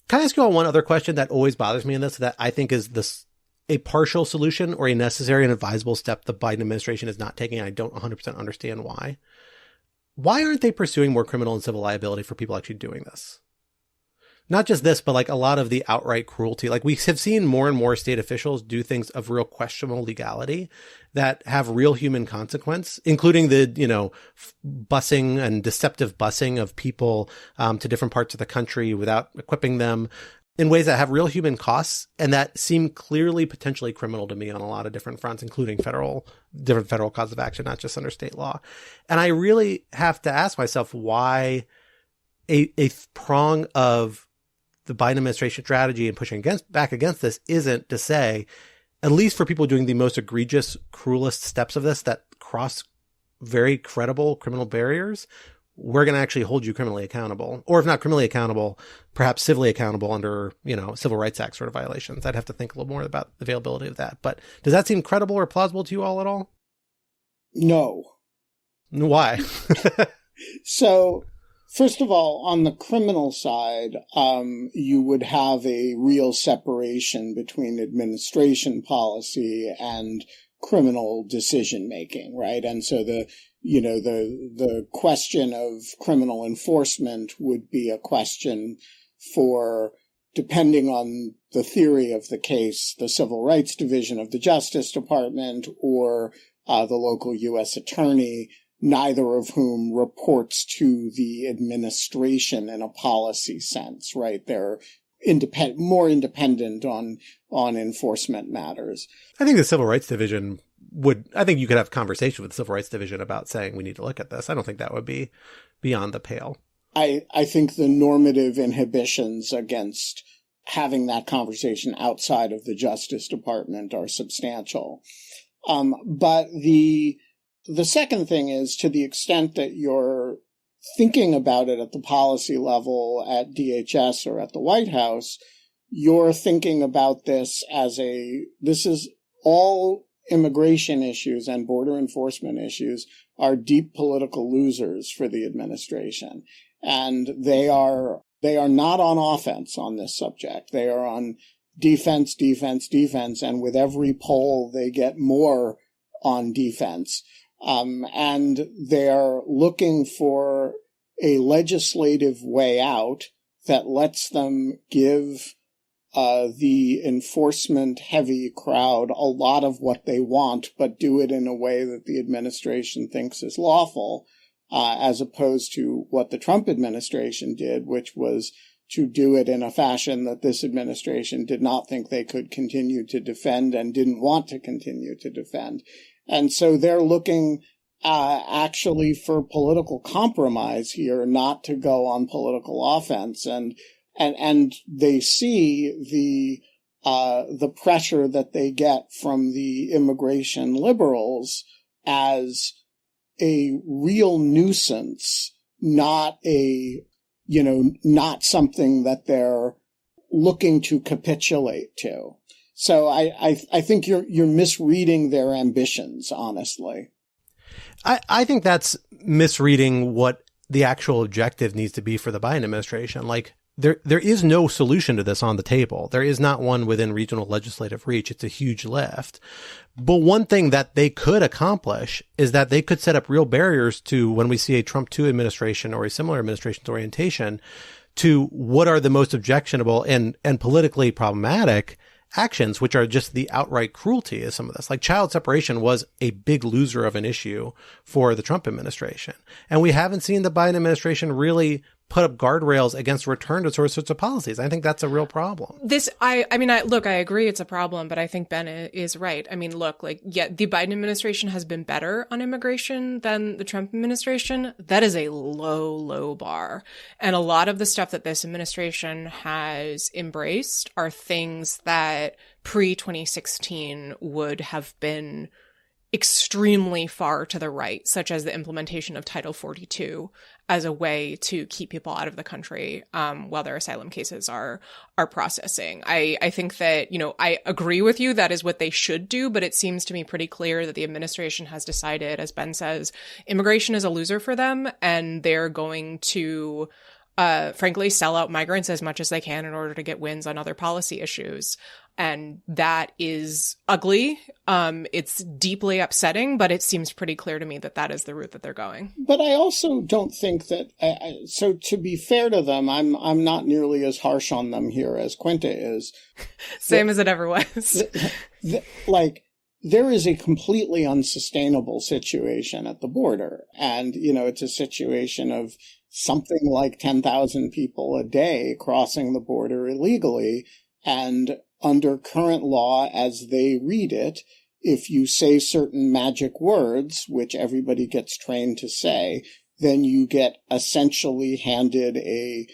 Can I ask you all one other question that always bothers me in this, that I think is a partial solution or a necessary and advisable step the Biden administration is not taking? I don't 100% understand why. Why aren't they pursuing more criminal and civil liability for people actually doing this? Not just this, but like a lot of the outright cruelty. Like we have seen more and more state officials do things of real questionable legality that have real human consequence, including the, you know, busing and deceptive busing of people to different parts of the country without equipping them in ways that have real human costs and that seem clearly potentially criminal to me on a lot of different fronts, including different federal causes of action, not just under state law. And I really have to ask myself why a prong of the Biden administration strategy and pushing back against this isn't to say, at least for people doing the most egregious, cruelest steps of this that cross very credible criminal barriers, we're going to actually hold you criminally accountable. Or if not criminally accountable, perhaps civilly accountable under, you know, Civil Rights Act sort of violations. I'd have to think a little more about the availability of that. But does that seem credible or plausible to you all at all? No. Why? So, first of all, on the criminal side, you would have a real separation between administration policy and criminal decision making, right? And so the question of criminal enforcement would be a question for, depending on the theory of the case, the Civil Rights Division of the Justice Department or the local U.S. attorney, neither of whom reports to the administration in a policy sense, right? They're more independent on enforcement matters. I think the Civil Rights Division I think you could have a conversation with the Civil Rights Division about saying we need to look at this. I don't think that would be beyond the pale. I think the normative inhibitions against having that conversation outside of the Justice Department are substantial. But the second thing is, to the extent that you're thinking about it at the policy level at DHS or at the White House, you're thinking about this as this is all immigration issues and border enforcement issues are deep political losers for the administration. And they are not on offense on this subject. They are on defense, defense, defense. And with every poll, they get more on defense. And they're looking for a legislative way out that lets them give the enforcement-heavy crowd a lot of what they want, but do it in a way that the administration thinks is lawful, as opposed to what the Trump administration did, which was to do it in a fashion that this administration did not think they could continue to defend and didn't want to continue to defend. And so they're looking actually for political compromise here, not to go on political offense. And they see the pressure that they get from the immigration liberals as a real nuisance, not not something that they're looking to capitulate to. So I think you're misreading their ambitions, honestly. I think that's misreading what the actual objective needs to be for the Biden administration. Like, there is no solution to this on the table. There is not one within regional legislative reach. It's a huge lift. But one thing that they could accomplish is that they could set up real barriers to when we see a Trump 2 administration or a similar administration's orientation to what are the most objectionable and politically problematic actions, which are just the outright cruelty of some of this. Like, child separation was a big loser of an issue for the Trump administration. And we haven't seen the Biden administration really put up guardrails against return to sorts of policies. I think that's a real problem. I agree it's a problem, but I think Ben is right. I mean, look, the Biden administration has been better on immigration than the Trump administration. That is a low, low bar. And a lot of the stuff that this administration has embraced are things that pre-2016 would have been extremely far to the right, such as the implementation of Title 42 as a way to keep people out of the country while their asylum cases are processing. I think that, I agree with you, that is what they should do, but it seems to me pretty clear that the administration has decided, as Ben says, immigration is a loser for them, and they're going to frankly sell out migrants as much as they can in order to get wins on other policy issues. And that is ugly. It's deeply upsetting, but it seems pretty clear to me that that is the route that they're going. But I also don't think that, so to be fair to them, I'm not nearly as harsh on them here as Quinta is. Same as it ever was. There is a completely unsustainable situation at the border. And, it's a situation of something like 10,000 people a day crossing the border illegally. And under current law, as they read it, if you say certain magic words, which everybody gets trained to say, then you get essentially handed a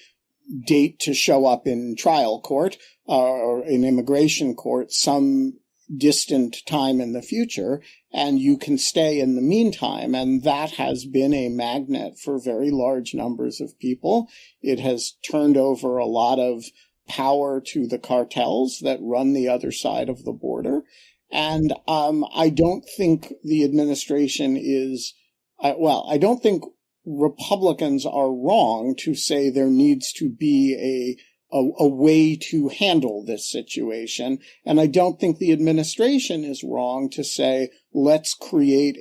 date to show up in trial court or in immigration court some distant time in the future, and you can stay in the meantime. And that has been a magnet for very large numbers of people. It has turned over a lot of power to the cartels that run the other side of the border. And I don't think the administration is, I don't think Republicans are wrong to say there needs to be a way to handle this situation. And I don't think the administration is wrong to say, let's create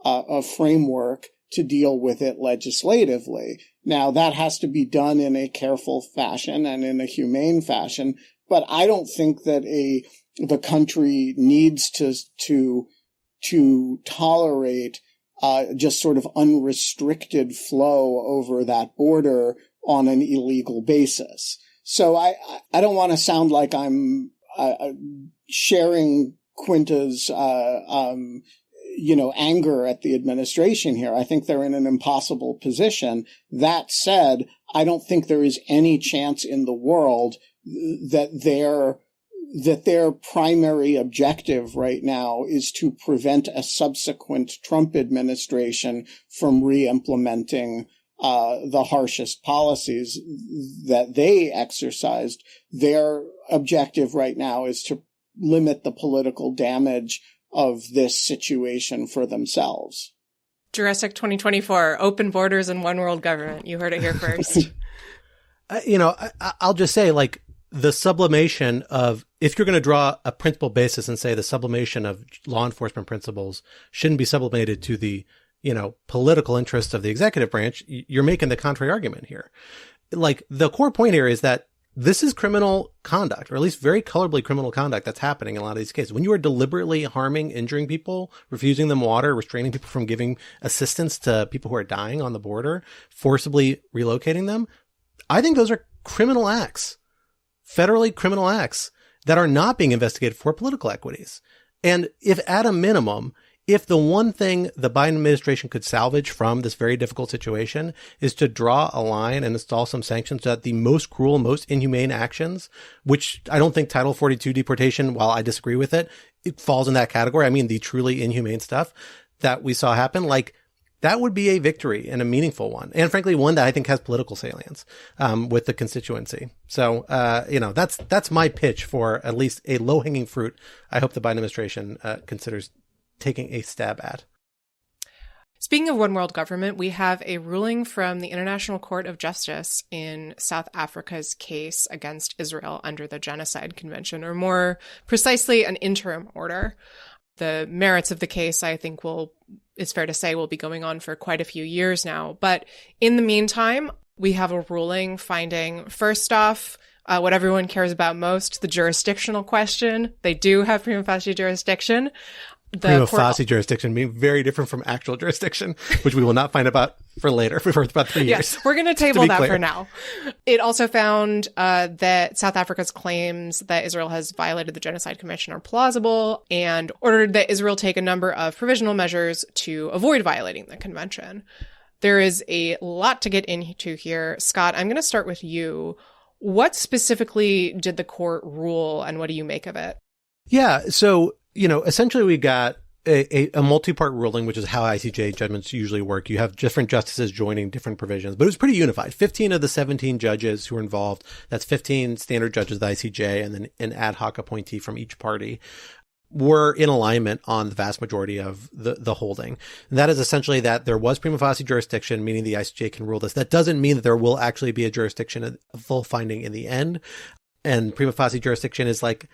a framework to deal with it legislatively. Now, that has to be done in a careful fashion and in a humane fashion, but I don't think that the country needs to tolerate just sort of unrestricted flow over that border on an illegal basis. So I don't want to sound like I'm sharing Quinta's anger at the administration here. I think they're in an impossible position. That said, I don't think there is any chance in the world that their primary objective right now is to prevent a subsequent Trump administration from re-implementing the harshest policies that they exercised. Their objective right now is to limit the political damage of this situation for themselves. Jurassic 2024, open borders and one world government. You heard it here first. I'll just say, the sublimation of, if you're going to draw a principle basis and say the sublimation of law enforcement principles shouldn't be sublimated to the, political interests of the executive branch, you're making the contrary argument here. The core point here is that this is criminal conduct, or at least very colorably criminal conduct that's happening in a lot of these cases. When you are deliberately harming, injuring people, refusing them water, restraining people from giving assistance to people who are dying on the border, forcibly relocating them, I think those are criminal acts, federally criminal acts that are not being investigated for political equities. And if at a minimum, if the one thing the Biden administration could salvage from this very difficult situation is to draw a line and install some sanctions so that the most cruel, most inhumane actions, which I don't think Title 42 deportation, while I disagree with it, it falls in that category. I mean, the truly inhumane stuff that we saw happen, like, that would be a victory and a meaningful one. And frankly, one that I think has political salience, with the constituency. So, that's my pitch for at least a low hanging fruit. I hope the Biden administration, considers taking a stab at. Speaking of one world government, we have a ruling from the International Court of Justice in South Africa's case against Israel under the Genocide Convention, or more precisely, an interim order. The merits of the case, I think, it's fair to say, will be going on for quite a few years now. But in the meantime, we have a ruling finding, first off, what everyone cares about most, the jurisdictional question. They do have prima facie jurisdiction. Prima facie jurisdiction being very different from actual jurisdiction, which we will not find about for later, for about 3 years. Yes, we're going to table that for now. It also found that South Africa's claims that Israel has violated the Genocide Convention are plausible, and ordered that Israel take a number of provisional measures to avoid violating the convention. There is a lot to get into here. Scott, I'm going to start with you. What specifically did the court rule, and what do you make of it? Yeah, so essentially we got a multi-part ruling, which is how ICJ judgments usually work. You have different justices joining different provisions, but it was pretty unified. 15 of the 17 judges who were involved, that's 15 standard judges of the ICJ and then an ad hoc appointee from each party, were in alignment on the vast majority of the holding. And that is essentially that there was prima facie jurisdiction, meaning the ICJ can rule this. That doesn't mean that there will actually be a jurisdiction, a full finding in the end. And prima facie jurisdiction is like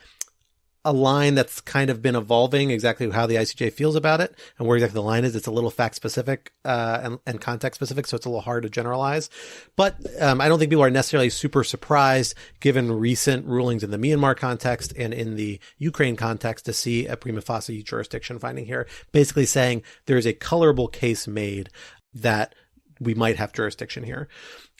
a line that's kind of been evolving, exactly how the ICJ feels about it and where exactly the line is. It's a little fact specific, and context specific. So it's a little hard to generalize, but, I don't think people are necessarily super surprised given recent rulings in the Myanmar context and in the Ukraine context to see a prima facie jurisdiction finding here, basically saying there is a colorable case made that we might have jurisdiction here.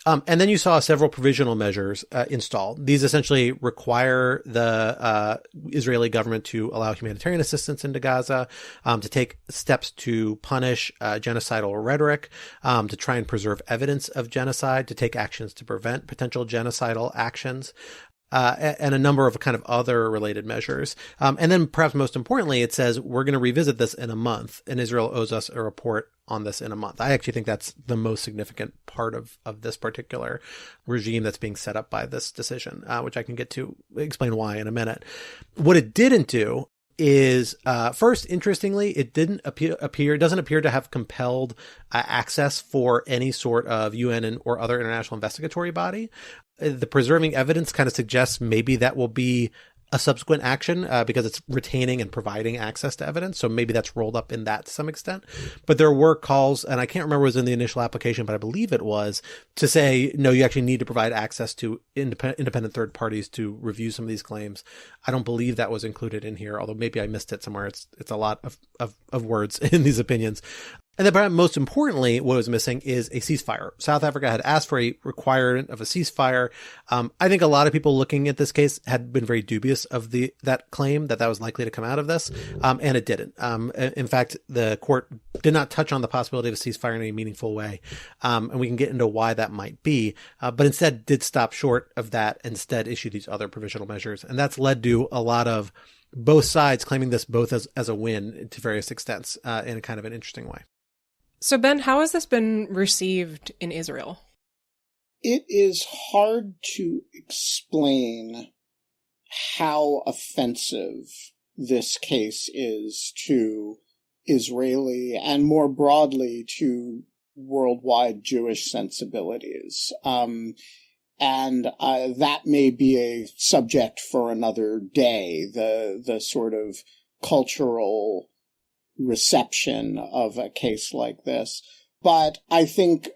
And then you saw several provisional measures installed. These essentially require the Israeli government to allow humanitarian assistance into Gaza, to take steps to punish genocidal rhetoric, to try and preserve evidence of genocide, to take actions to prevent potential genocidal actions. And a number of kind of other related measures. And then perhaps most importantly, it says we're going to revisit this in a month, and Israel owes us a report on this in a month. I actually think that's the most significant part of this particular regime that's being set up by this decision, which I can get to explain why in a minute. What it didn't do is, first, interestingly, it doesn't appear to have compelled access for any sort of UN or other international investigatory body. The preserving evidence kind of suggests maybe that will be a subsequent action, because it's retaining and providing access to evidence. So maybe that's rolled up in that to some extent. But there were calls, and I can't remember what was in the initial application, but I believe it was, to say, no, you actually need to provide access to independent third parties to review some of these claims. I don't believe that was included in here, although maybe I missed it somewhere. It's a lot of words in these opinions. And then perhaps most importantly, what was missing is a ceasefire. South Africa had asked for a requirement of a ceasefire. I think a lot of people looking at this case had been very dubious of that claim that was likely to come out of this. And it didn't. In fact, the court did not touch on the possibility of a ceasefire in any meaningful way. And we can get into why that might be. But instead did stop short of that, instead issue these other provisional measures. And that's led to a lot of both sides claiming this both as a win to various extents, in a kind of an interesting way. So, Ben, how has this been received in Israel? It is hard to explain how offensive this case is to Israeli and more broadly to worldwide Jewish sensibilities. And that may be a subject for another day, the sort of cultural reception of a case like this. But I think,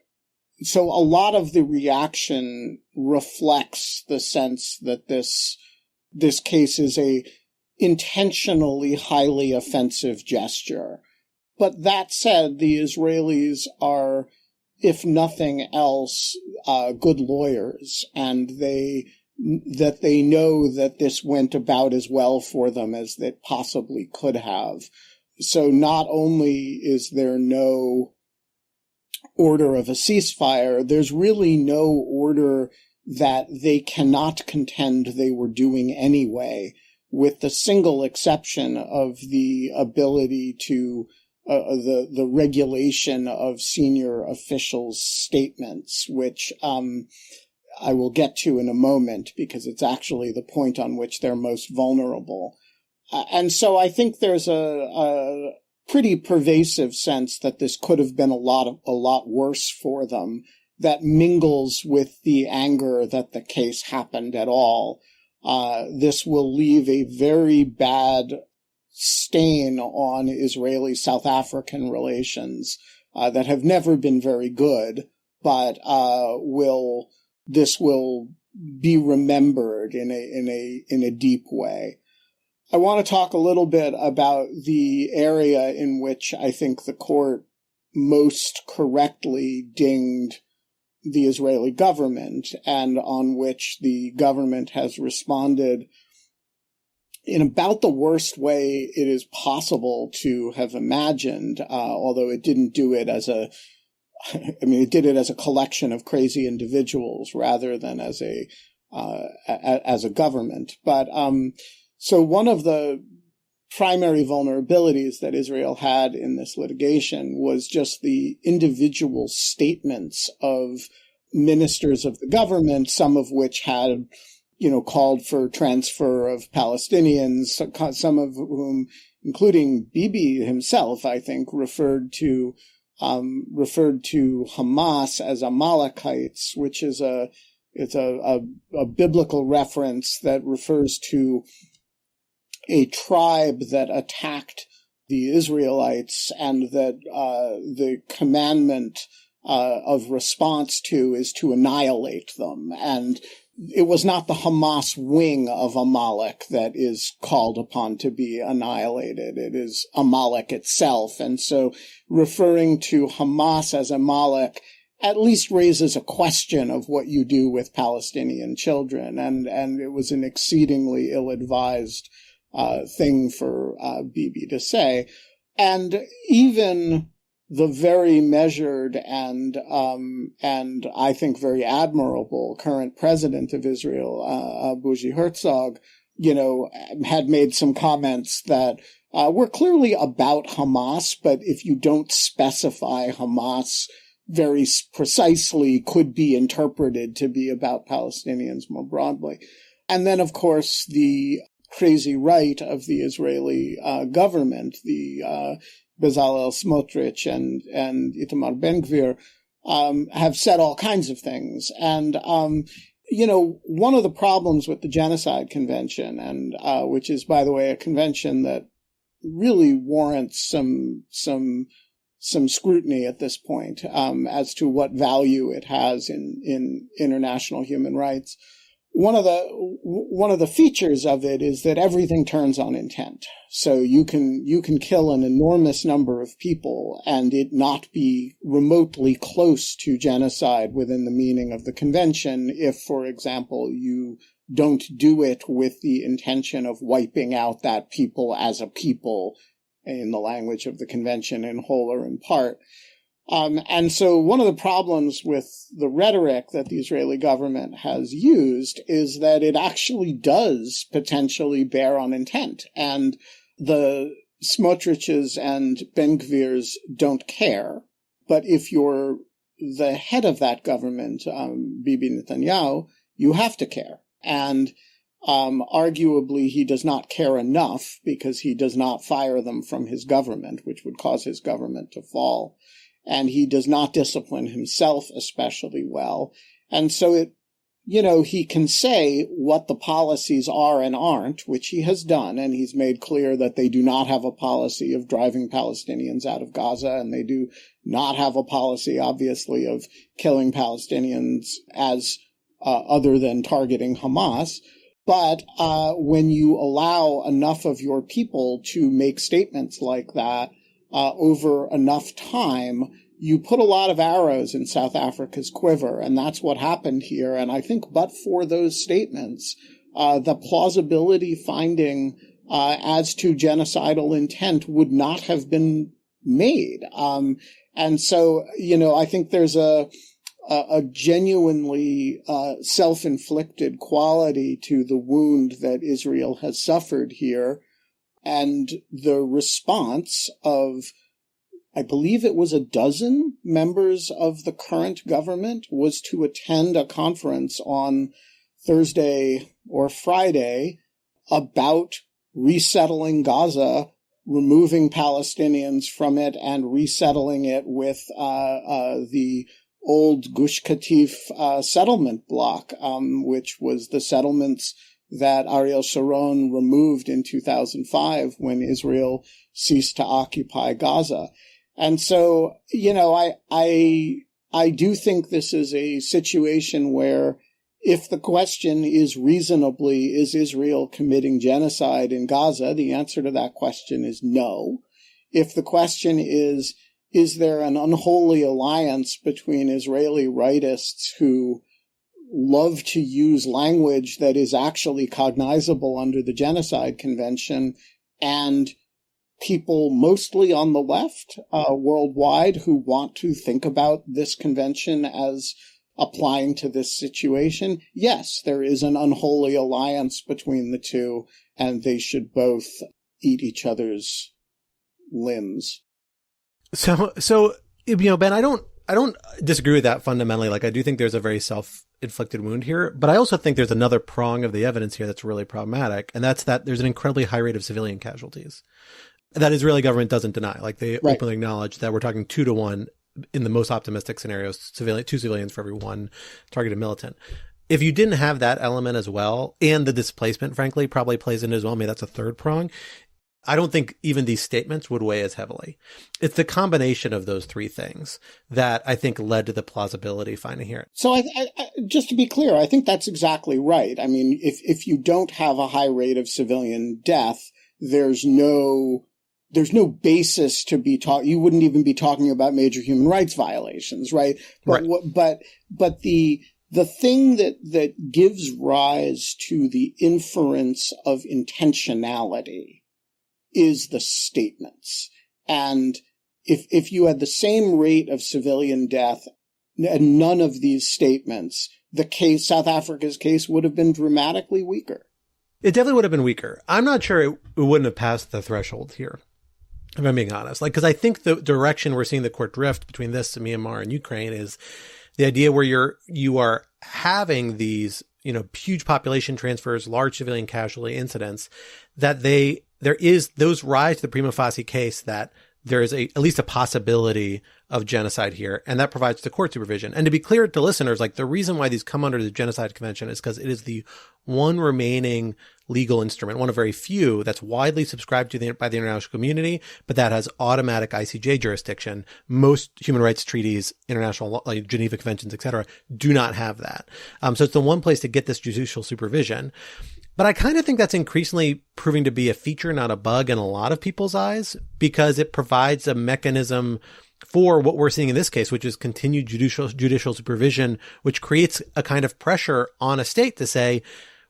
so a lot of the reaction reflects the sense that this case is a intentionally highly offensive gesture. But that said, the Israelis are, if nothing else, good lawyers, and they know that this went about as well for them as it possibly could have. so not only is there no order of a ceasefire, there's really no order that they cannot contend they were doing anyway, with the single exception of the ability to the regulation of senior officials' statements, which I will get to in a moment because it's actually the point on which they're most vulnerable. And so I think there's a pretty pervasive sense that this could have been a lot worse for them, that mingles with the anger that the case happened at all. This will leave a very bad stain on Israeli-South African relations that have never been very good, but this will be remembered in a deep way. I want to talk a little bit about the area in which I think the court most correctly dinged the Israeli government, and on which the government has responded in about the worst way it is possible to have imagined, although it didn't do it as it did it as a collection of crazy individuals rather than as a government. But so one of the primary vulnerabilities that Israel had in this litigation was just the individual statements of ministers of the government, some of which had, called for transfer of Palestinians, some of whom, including Bibi himself, I think, referred to Hamas as Amalekites, which is a biblical reference that refers to a tribe that attacked the Israelites, and that the commandment of response to is to annihilate them. And it was not the Hamas wing of Amalek that is called upon to be annihilated. It is Amalek itself. And so referring to Hamas as Amalek at least raises a question of what you do with Palestinian children. And it was an exceedingly ill-advised thing for Bibi to say. And even the very measured and I think very admirable current president of Israel, Bougie Herzog, had made some comments that were clearly about Hamas, but if you don't specify Hamas very precisely, could be interpreted to be about Palestinians more broadly. And then, of course, the crazy right of the Israeli government, the Bezalel Smotrich and Itamar Ben-Gvir, have said all kinds of things. And, one of the problems with the Genocide Convention, and which is, by the way, a convention that really warrants some scrutiny at this point as to what value it has in international human rights. One of the features of it is that everything turns on intent. So you can kill an enormous number of people and it not be remotely close to genocide within the meaning of the convention if, for example, you don't do it with the intention of wiping out that people as a people, in the language of the convention, in whole or in part. And so one of the problems with the rhetoric that the Israeli government has used is that it actually does potentially bear on intent. And the Smotriches and Ben-Gvirs don't care. But if you're the head of that government, Bibi Netanyahu, you have to care. And arguably, he does not care enough because he does not fire them from his government, which would cause his government to fall. And he does not discipline himself especially well. And so he can say what the policies are and aren't, which he has done. And he's made clear that they do not have a policy of driving Palestinians out of Gaza. And they do not have a policy, obviously, of killing Palestinians as other than targeting Hamas. But when you allow enough of your people to make statements like that, over enough time, you put a lot of arrows in South Africa's quiver, and that's what happened here. And I think but for those statements, the plausibility finding as to genocidal intent would not have been made. And so, I think there's a genuinely self-inflicted quality to the wound that Israel has suffered here. And the response of, I believe it was a dozen members of the current government, was to attend a conference on Thursday or Friday about resettling Gaza, removing Palestinians from it, and resettling it with the old Gush Katif settlement block, which was the settlements that Ariel Sharon removed in 2005 when Israel ceased to occupy Gaza. And so, I do think this is a situation where, if the question is reasonably, is Israel committing genocide in Gaza? The answer to that question is no. If the question is there an unholy alliance between Israeli rightists who love to use language that is actually cognizable under the Genocide Convention and people mostly on the left worldwide who want to think about this convention as applying to this situation? Yes, there is an unholy alliance between the two, and they should both eat each other's limbs. So Ben, I don't disagree with that fundamentally. Like, I do think there's a very self-inflicted wound here, but I also think there's another prong of the evidence here that's really problematic, and that's that there's an incredibly high rate of civilian casualties that Israeli government doesn't deny. Like, they openly acknowledge that we're talking 2-to-1 in the most optimistic scenarios, 2 civilians for every 1 targeted militant. If you didn't have that element as well, and the displacement, frankly, probably plays into as well, maybe that's a third prong, I don't think even these statements would weigh as heavily. It's the combination of those three things that I think led to the plausibility finding here. So I just to be clear, I think that's exactly right. I mean, if you don't have a high rate of civilian death, there's no basis to be you wouldn't even be talking about major human rights violations, right? But the thing that gives rise to the inference of intentionality is the statements. And if you had the same rate of civilian death and none of these statements, South Africa's case would have been dramatically weaker. It definitely would have been weaker. I'm not sure it wouldn't have passed the threshold here, if I'm being honest. Like, because I think the direction we're seeing the court drift between this and Myanmar and Ukraine is the idea where you are having these, huge population transfers, large civilian casualty incidents, that those rise to the prima facie case that there is at least a possibility of genocide here, and that provides the court supervision. And to be clear to listeners, like, the reason why these come under the Genocide Convention is because it is the one remaining legal instrument, one of very few that's widely subscribed to by the international community, but that has automatic ICJ jurisdiction. Most human rights treaties, international law, like Geneva Conventions, etc., do not have that. So it's the one place to get this judicial supervision. But I kind of think that's increasingly proving to be a feature, not a bug, in a lot of people's eyes, because it provides a mechanism for what we're seeing in this case, which is continued judicial supervision, which creates a kind of pressure on a state to say,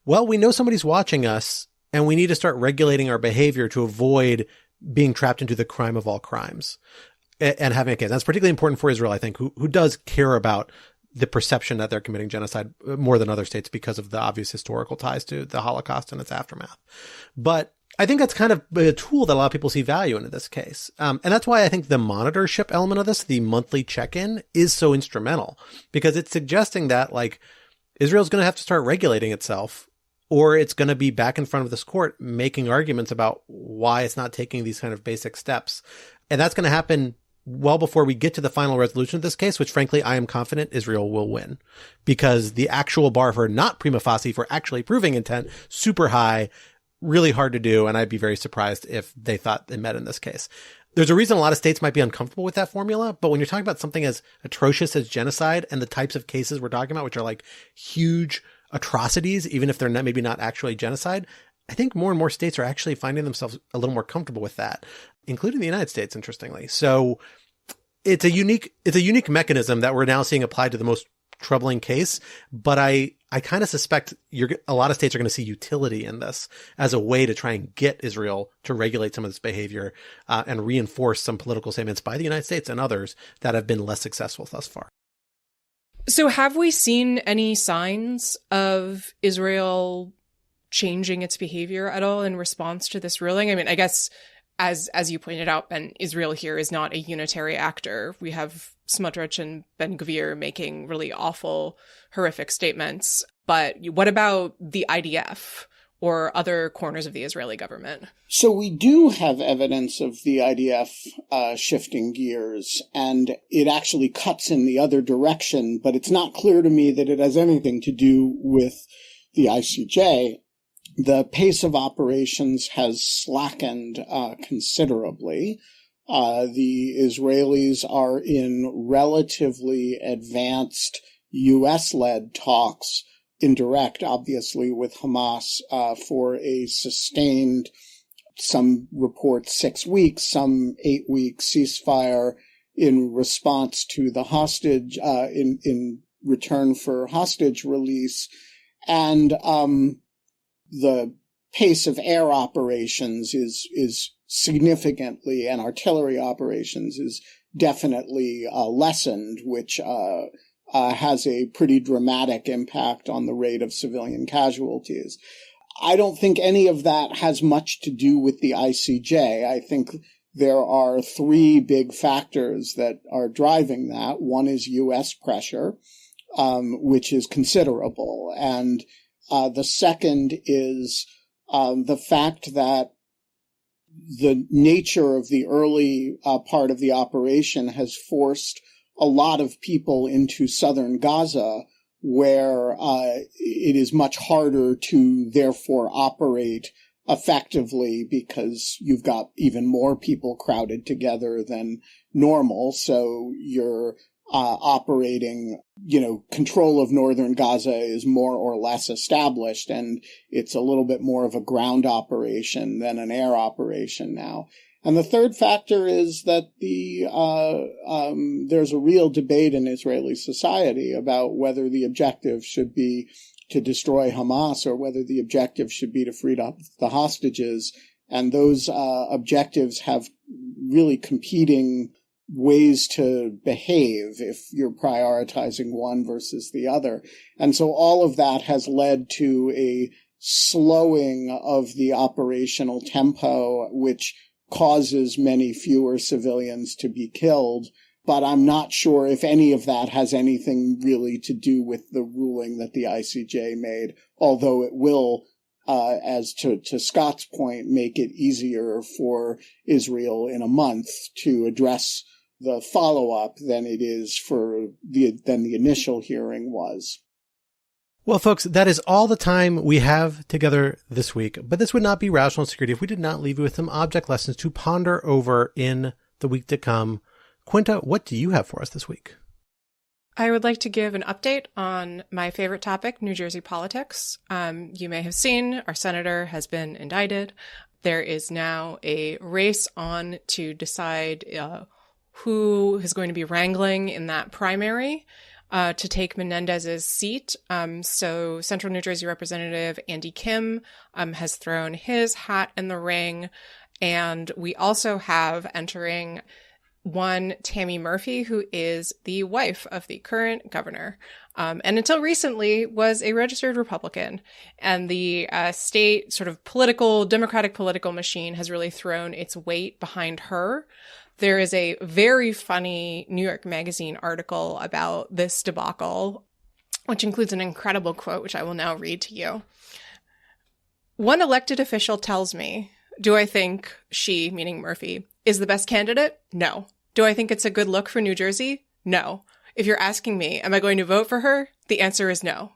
well, we know somebody's watching us, and we need to start regulating our behavior to avoid being trapped into the crime of all crimes and having a case. That's particularly important for Israel, I think, who does care about the perception that they're committing genocide more than other states because of the obvious historical ties to the Holocaust and its aftermath. But I think that's kind of a tool that a lot of people see value in this case. And that's why I think the monitorship element of this, the monthly check-in, is so instrumental, because it's suggesting that, like, Israel's going to have to start regulating itself, or it's going to be back in front of this court making arguments about why it's not taking these kind of basic steps. And that's going to happen well before we get to the final resolution of this case, which frankly, I am confident Israel will win, because the actual bar for not prima facie, for actually proving intent, super high, really hard to do. And I'd be very surprised if they thought they met in this case. There's a reason a lot of states might be uncomfortable with that formula, but when you're talking about something as atrocious as genocide and the types of cases we're talking about, which are like huge atrocities, even if they're maybe not actually genocide, I think more and more states are actually finding themselves a little more comfortable with that, including the United States, interestingly. So it's a unique mechanism that we're now seeing applied to the most troubling case. But I I kind of suspect a lot of states are going to see utility in this as a way to try and get Israel to regulate some of this behavior and reinforce some political statements by the United States and others that have been less successful thus far. So have we seen any signs of Israel changing its behavior at all in response to this ruling? I mean, I guess as you pointed out, Ben, Israel here is not a unitary actor. We have Smotrich and Ben Gvir making really awful, horrific statements. But what about the IDF or other corners of the Israeli government? So we do have evidence of the IDF shifting gears, and it actually cuts in the other direction, but it's not clear to me that it has anything to do with the ICJ. The pace of operations has slackened considerably. The Israelis are in relatively advanced U.S.-led talks, indirect, obviously, with Hamas for a sustained, some report 6 weeks, some 8-week ceasefire in response to the hostage, in return for hostage release. And the pace of air operations is significantly, and artillery operations is definitely lessened, which has a pretty dramatic impact on the rate of civilian casualties. I don't think any of that has much to do with the ICJ. I think there are 3 big factors that are driving that. One is U.S. pressure, which is considerable. And the second is the fact that the nature of the early part of the operation has forced a lot of people into southern Gaza, where it is much harder to therefore operate effectively because you've got even more people crowded together than normal. So you're operating, control of northern Gaza is more or less established, and it's a little bit more of a ground operation than an air operation now. And the third factor is that there's a real debate in Israeli society about whether the objective should be to destroy Hamas or whether the objective should be to free up the hostages. And those objectives have really competing ways to behave if you're prioritizing one versus the other. And so all of that has led to a slowing of the operational tempo, which causes many fewer civilians to be killed. But I'm not sure if any of that has anything really to do with the ruling that the ICJ made, although it will, as to Scott's point, make it easier for Israel in a month to address the follow-up than it is than the initial hearing was. Well, folks, that is all the time we have together this week. But this would not be Rational Security if we did not leave you with some object lessons to ponder over in the week to come. Quinta, what do you have for us this week? I would like to give an update on my favorite topic, New Jersey politics. You may have seen our senator has been indicted. There is now a race on to decide who is going to be wrangling in that primary to take Menendez's seat. So Central New Jersey Representative Andy Kim has thrown his hat in the ring. And we also have entering one Tammy Murphy, who is the wife of the current governor, and until recently was a registered Republican. And the state sort of Democratic political machine has really thrown its weight behind her. There is a very funny New York Magazine article about this debacle, which includes an incredible quote, which I will now read to you. One elected official tells me, do I think she, meaning Murphy, is the best candidate? No. Do I think it's a good look for New Jersey? No. If you're asking me, am I going to vote for her? The answer is no.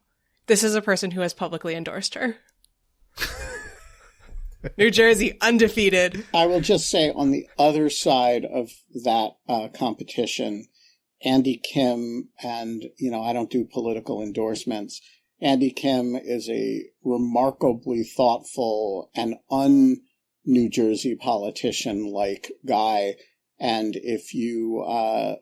This is a person who has publicly endorsed her. New Jersey, undefeated. I will just say on the other side of that competition, Andy Kim, and, I don't do political endorsements. Andy Kim is a remarkably thoughtful and un-New Jersey politician-like guy. And if you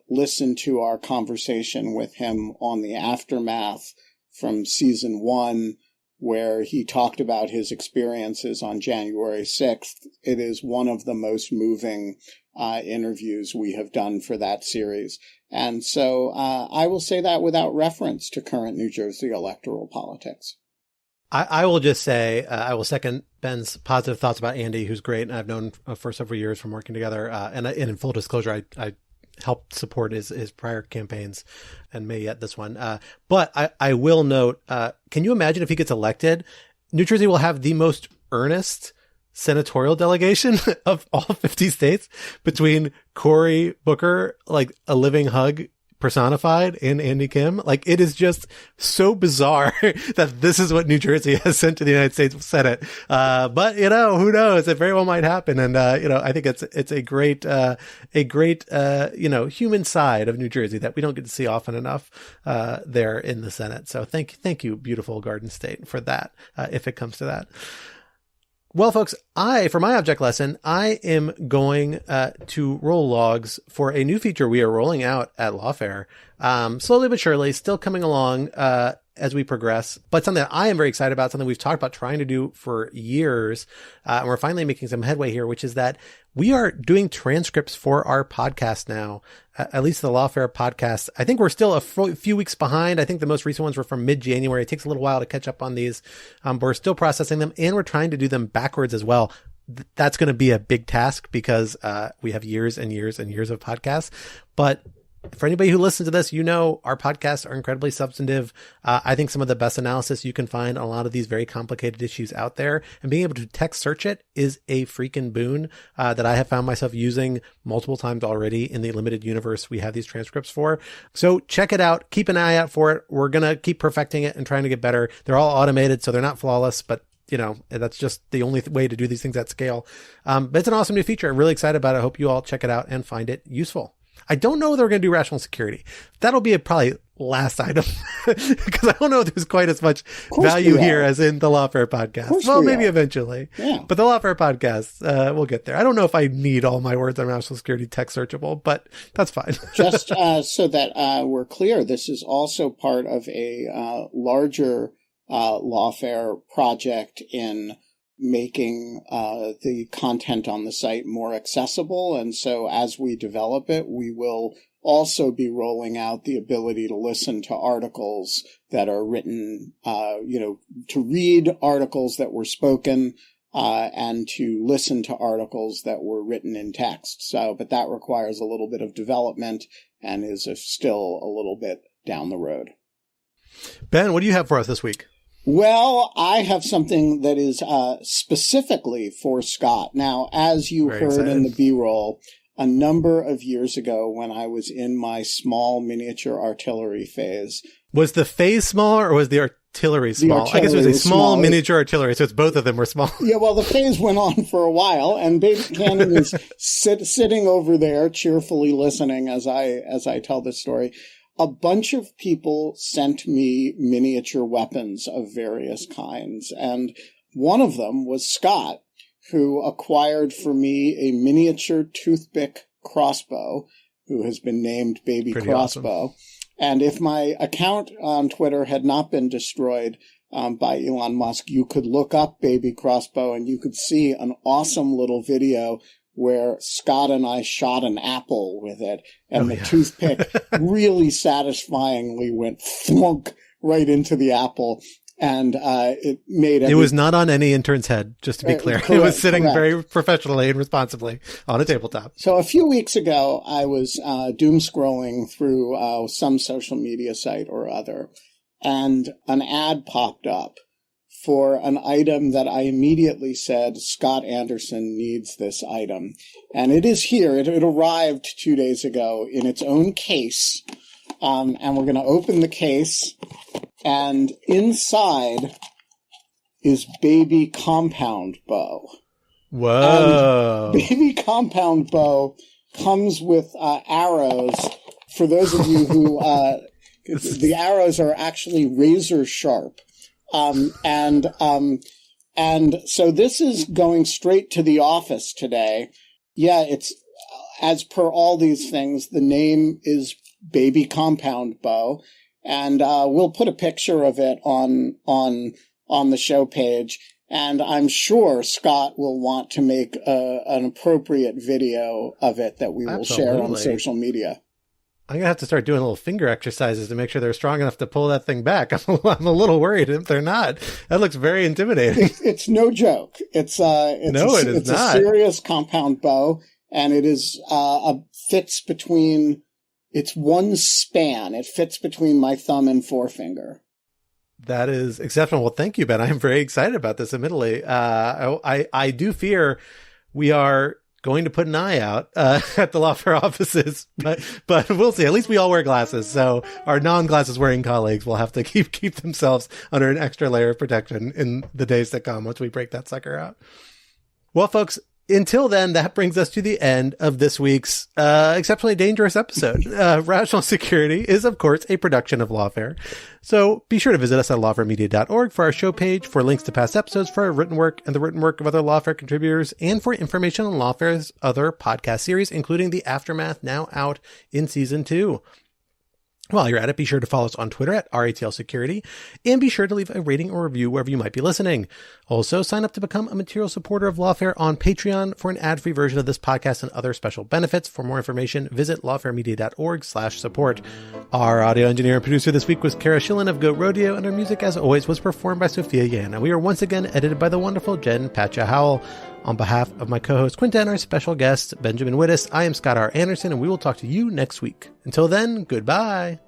listen to our conversation with him on the Aftermath from season 1, where he talked about his experiences on January 6th. It is one of the most moving interviews we have done for that series. And so I will say that without reference to current New Jersey electoral politics. I will just say, I will second Ben's positive thoughts about Andy, who's great, and I've known for several years from working together. And in full disclosure, I helped support his prior campaigns and may yet this one. But I will note, can you imagine if he gets elected, New Jersey will have the most earnest senatorial delegation of all 50 states between Cory Booker, like a living hug personified, and Andy Kim. Like, it is just so bizarre that this is what New Jersey has sent to the United States Senate. But who knows? It very well might happen. And, I think it's a great, human side of New Jersey that we don't get to see often enough, there in the Senate. So thank you, beautiful Garden State, for that, if it comes to that. Well, folks, for my object lesson, I am going to roll logs for a new feature we are rolling out at Lawfare. Slowly but surely, still coming along as we progress, but something that I am very excited about, something we've talked about trying to do for years. And we're finally making some headway here, which is that we are doing transcripts for our podcast now, at least the Lawfare podcast. I think we're still a few weeks behind. I think the most recent ones were from mid-January. It takes a little while to catch up on these, but we're still processing them, and we're trying to do them backwards as well. That's going to be a big task because we have years and years and years of podcasts. But for anybody who listens to this, our podcasts are incredibly substantive. I think some of the best analysis you can find on a lot of these very complicated issues out there, and being able to text search it is a freaking boon that I have found myself using multiple times already in the limited universe we have these transcripts for. So check it out. Keep an eye out for it. We're going to keep perfecting it and trying to get better. They're all automated, so they're not flawless, but that's just the only way to do these things at scale. But it's an awesome new feature. I'm really excited about it. I hope you all check it out and find it useful. I don't know if they're going to do rational security. That'll be probably last item because I don't know if there's quite as much value here as in the Lawfare podcast. Well, maybe eventually. Yeah. But the Lawfare podcast, we'll get there. I don't know if I need all my words on rational security text searchable, but that's fine. Just so that we're clear, this is also part of a larger Lawfare project in making the content on the site more accessible. And so as we develop it, we will also be rolling out the ability to listen to articles that are written, to read articles that were spoken, and to listen to articles that were written in text. So, but that requires a little bit of development and is still a little bit down the road. Ben, what do you have for us this week? Well, I have something that is specifically for Scott. Now, as you heard in the B-roll, a number of years ago when I was in my small miniature artillery phase. Was the phase small or was the artillery small? I guess it was a small miniature artillery, so it's both of them were small. Yeah, well, the phase went on for a while, and Baby Cannon is sitting over there cheerfully listening as I tell this story. A bunch of people sent me miniature weapons of various kinds, and one of them was Scott, who acquired for me a miniature toothpick crossbow, who has been named Baby Pretty Crossbow. Awesome. And if my account on Twitter had not been destroyed by Elon Musk, you could look up Baby Crossbow and you could see an awesome little video where Scott and I shot an apple with it, and the toothpick really satisfyingly went thwunk right into the apple. And it made it was not on any intern's head, just to be clear. Correct, it was sitting very professionally and responsibly on a tabletop. So a few weeks ago, I was doom scrolling through some social media site or other, and an ad popped up for an item that I immediately said, Scott Anderson needs this item. And it is here. It arrived 2 days ago in its own case. And we're going to open the case. And inside is Baby Compound Bow. Whoa. And Baby Compound Bow comes with arrows. For those of you who, the arrows are actually razor sharp. And so this is going straight to the office today. Yeah, it's, as per all these things, the name is Baby Compound Bow. And we'll put a picture of it on the show page. And I'm sure Scott will want to make an appropriate video of it that we will share on social media. I'm going to have to start doing little finger exercises to make sure they're strong enough to pull that thing back. I'm a little worried if they're not. That looks very intimidating. It's no joke. It's a serious compound bow, and it is fits between. It's one span. It fits between my thumb and forefinger. That is exceptional. Well, thank you, Ben. I'm very excited about this, admittedly. I do fear we are going to put an eye out at the Lawfare offices, but we'll see. At least we all wear glasses, so our non-glasses wearing colleagues will have to keep themselves under an extra layer of protection in the days to come once we break that sucker out. Well, folks, until then, that brings us to the end of this week's exceptionally dangerous episode. Rational Security is, of course, a production of Lawfare. So be sure to visit us at lawfaremedia.org for our show page, for links to past episodes, for our written work and the written work of other Lawfare contributors, and for information on Lawfare's other podcast series, including The Aftermath, now out in season 2. While you're at it, be sure to follow us on Twitter at RATL Security, and be sure to leave a rating or review wherever you might be listening. Also, sign up to become a material supporter of Lawfare on Patreon for an ad-free version of this podcast and other special benefits. For more information, visit lawfaremedia.org/support. Our audio engineer and producer this week was Kara Schillen of Goat Rodeo, and our music, as always, was performed by Sophia Yan. And we are once again edited by the wonderful Jen Patcha Howell. On behalf of my co-host Quinta and our special guest, Benjamin Wittes, I am Scott R. Anderson, and we will talk to you next week. Until then, goodbye.